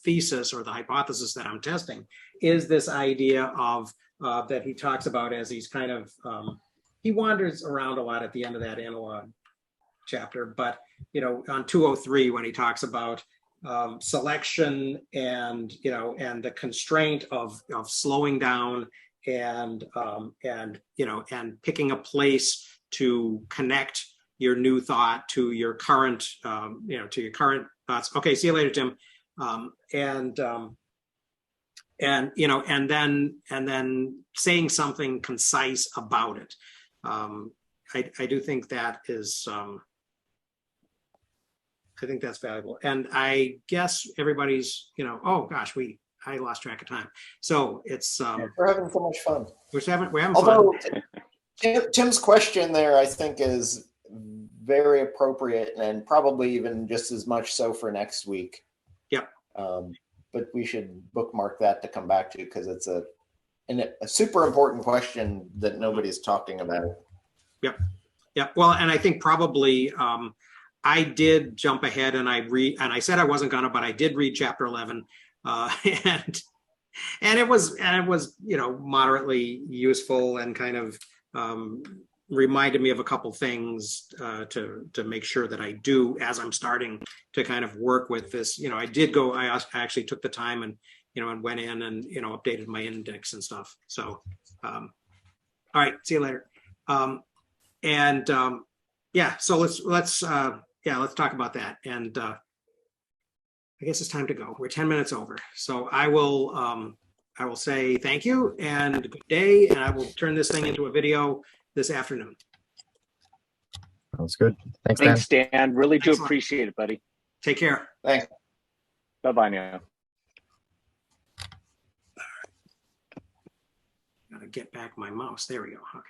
thesis or the hypothesis that I'm testing is this idea of that he talks about as he's kind of, he wanders around a lot at the end of that analog chapter, but, on 203, when he talks about selection and, and the constraint of slowing down and picking a place to connect your new thought to your current, to your current thoughts. Okay, see you later, Tim. And then saying something concise about it. I do think that is I think that's valuable. And I guess everybody's, oh gosh, I lost track of time. So it's We're having so much fun. we're having fun. Although Tim's question there, I think, is very appropriate and probably even just as much so for next week. Yep. But we should bookmark that to come back to because it's a super important question that nobody's talking about. Yep. Yeah. Well, and I think probably I did jump ahead and I said I wasn't gonna, but I did read chapter 11, and it was moderately useful and kind of reminded me of a couple things to make sure that I do as I'm starting to kind of work with this. I actually took the time and went in and updated my index and stuff. So all right, see you later. So let's talk about that. And I guess it's time to go. We're 10 minutes over. So I will say thank you and good day, and I will turn this thing into a video this afternoon. Sounds good. Thanks, Dan. Dan. Really do Excellent. appreciate it, buddy. Take care. Thanks. Bye-bye now. Gotta get back my mouse. There we go. Okay.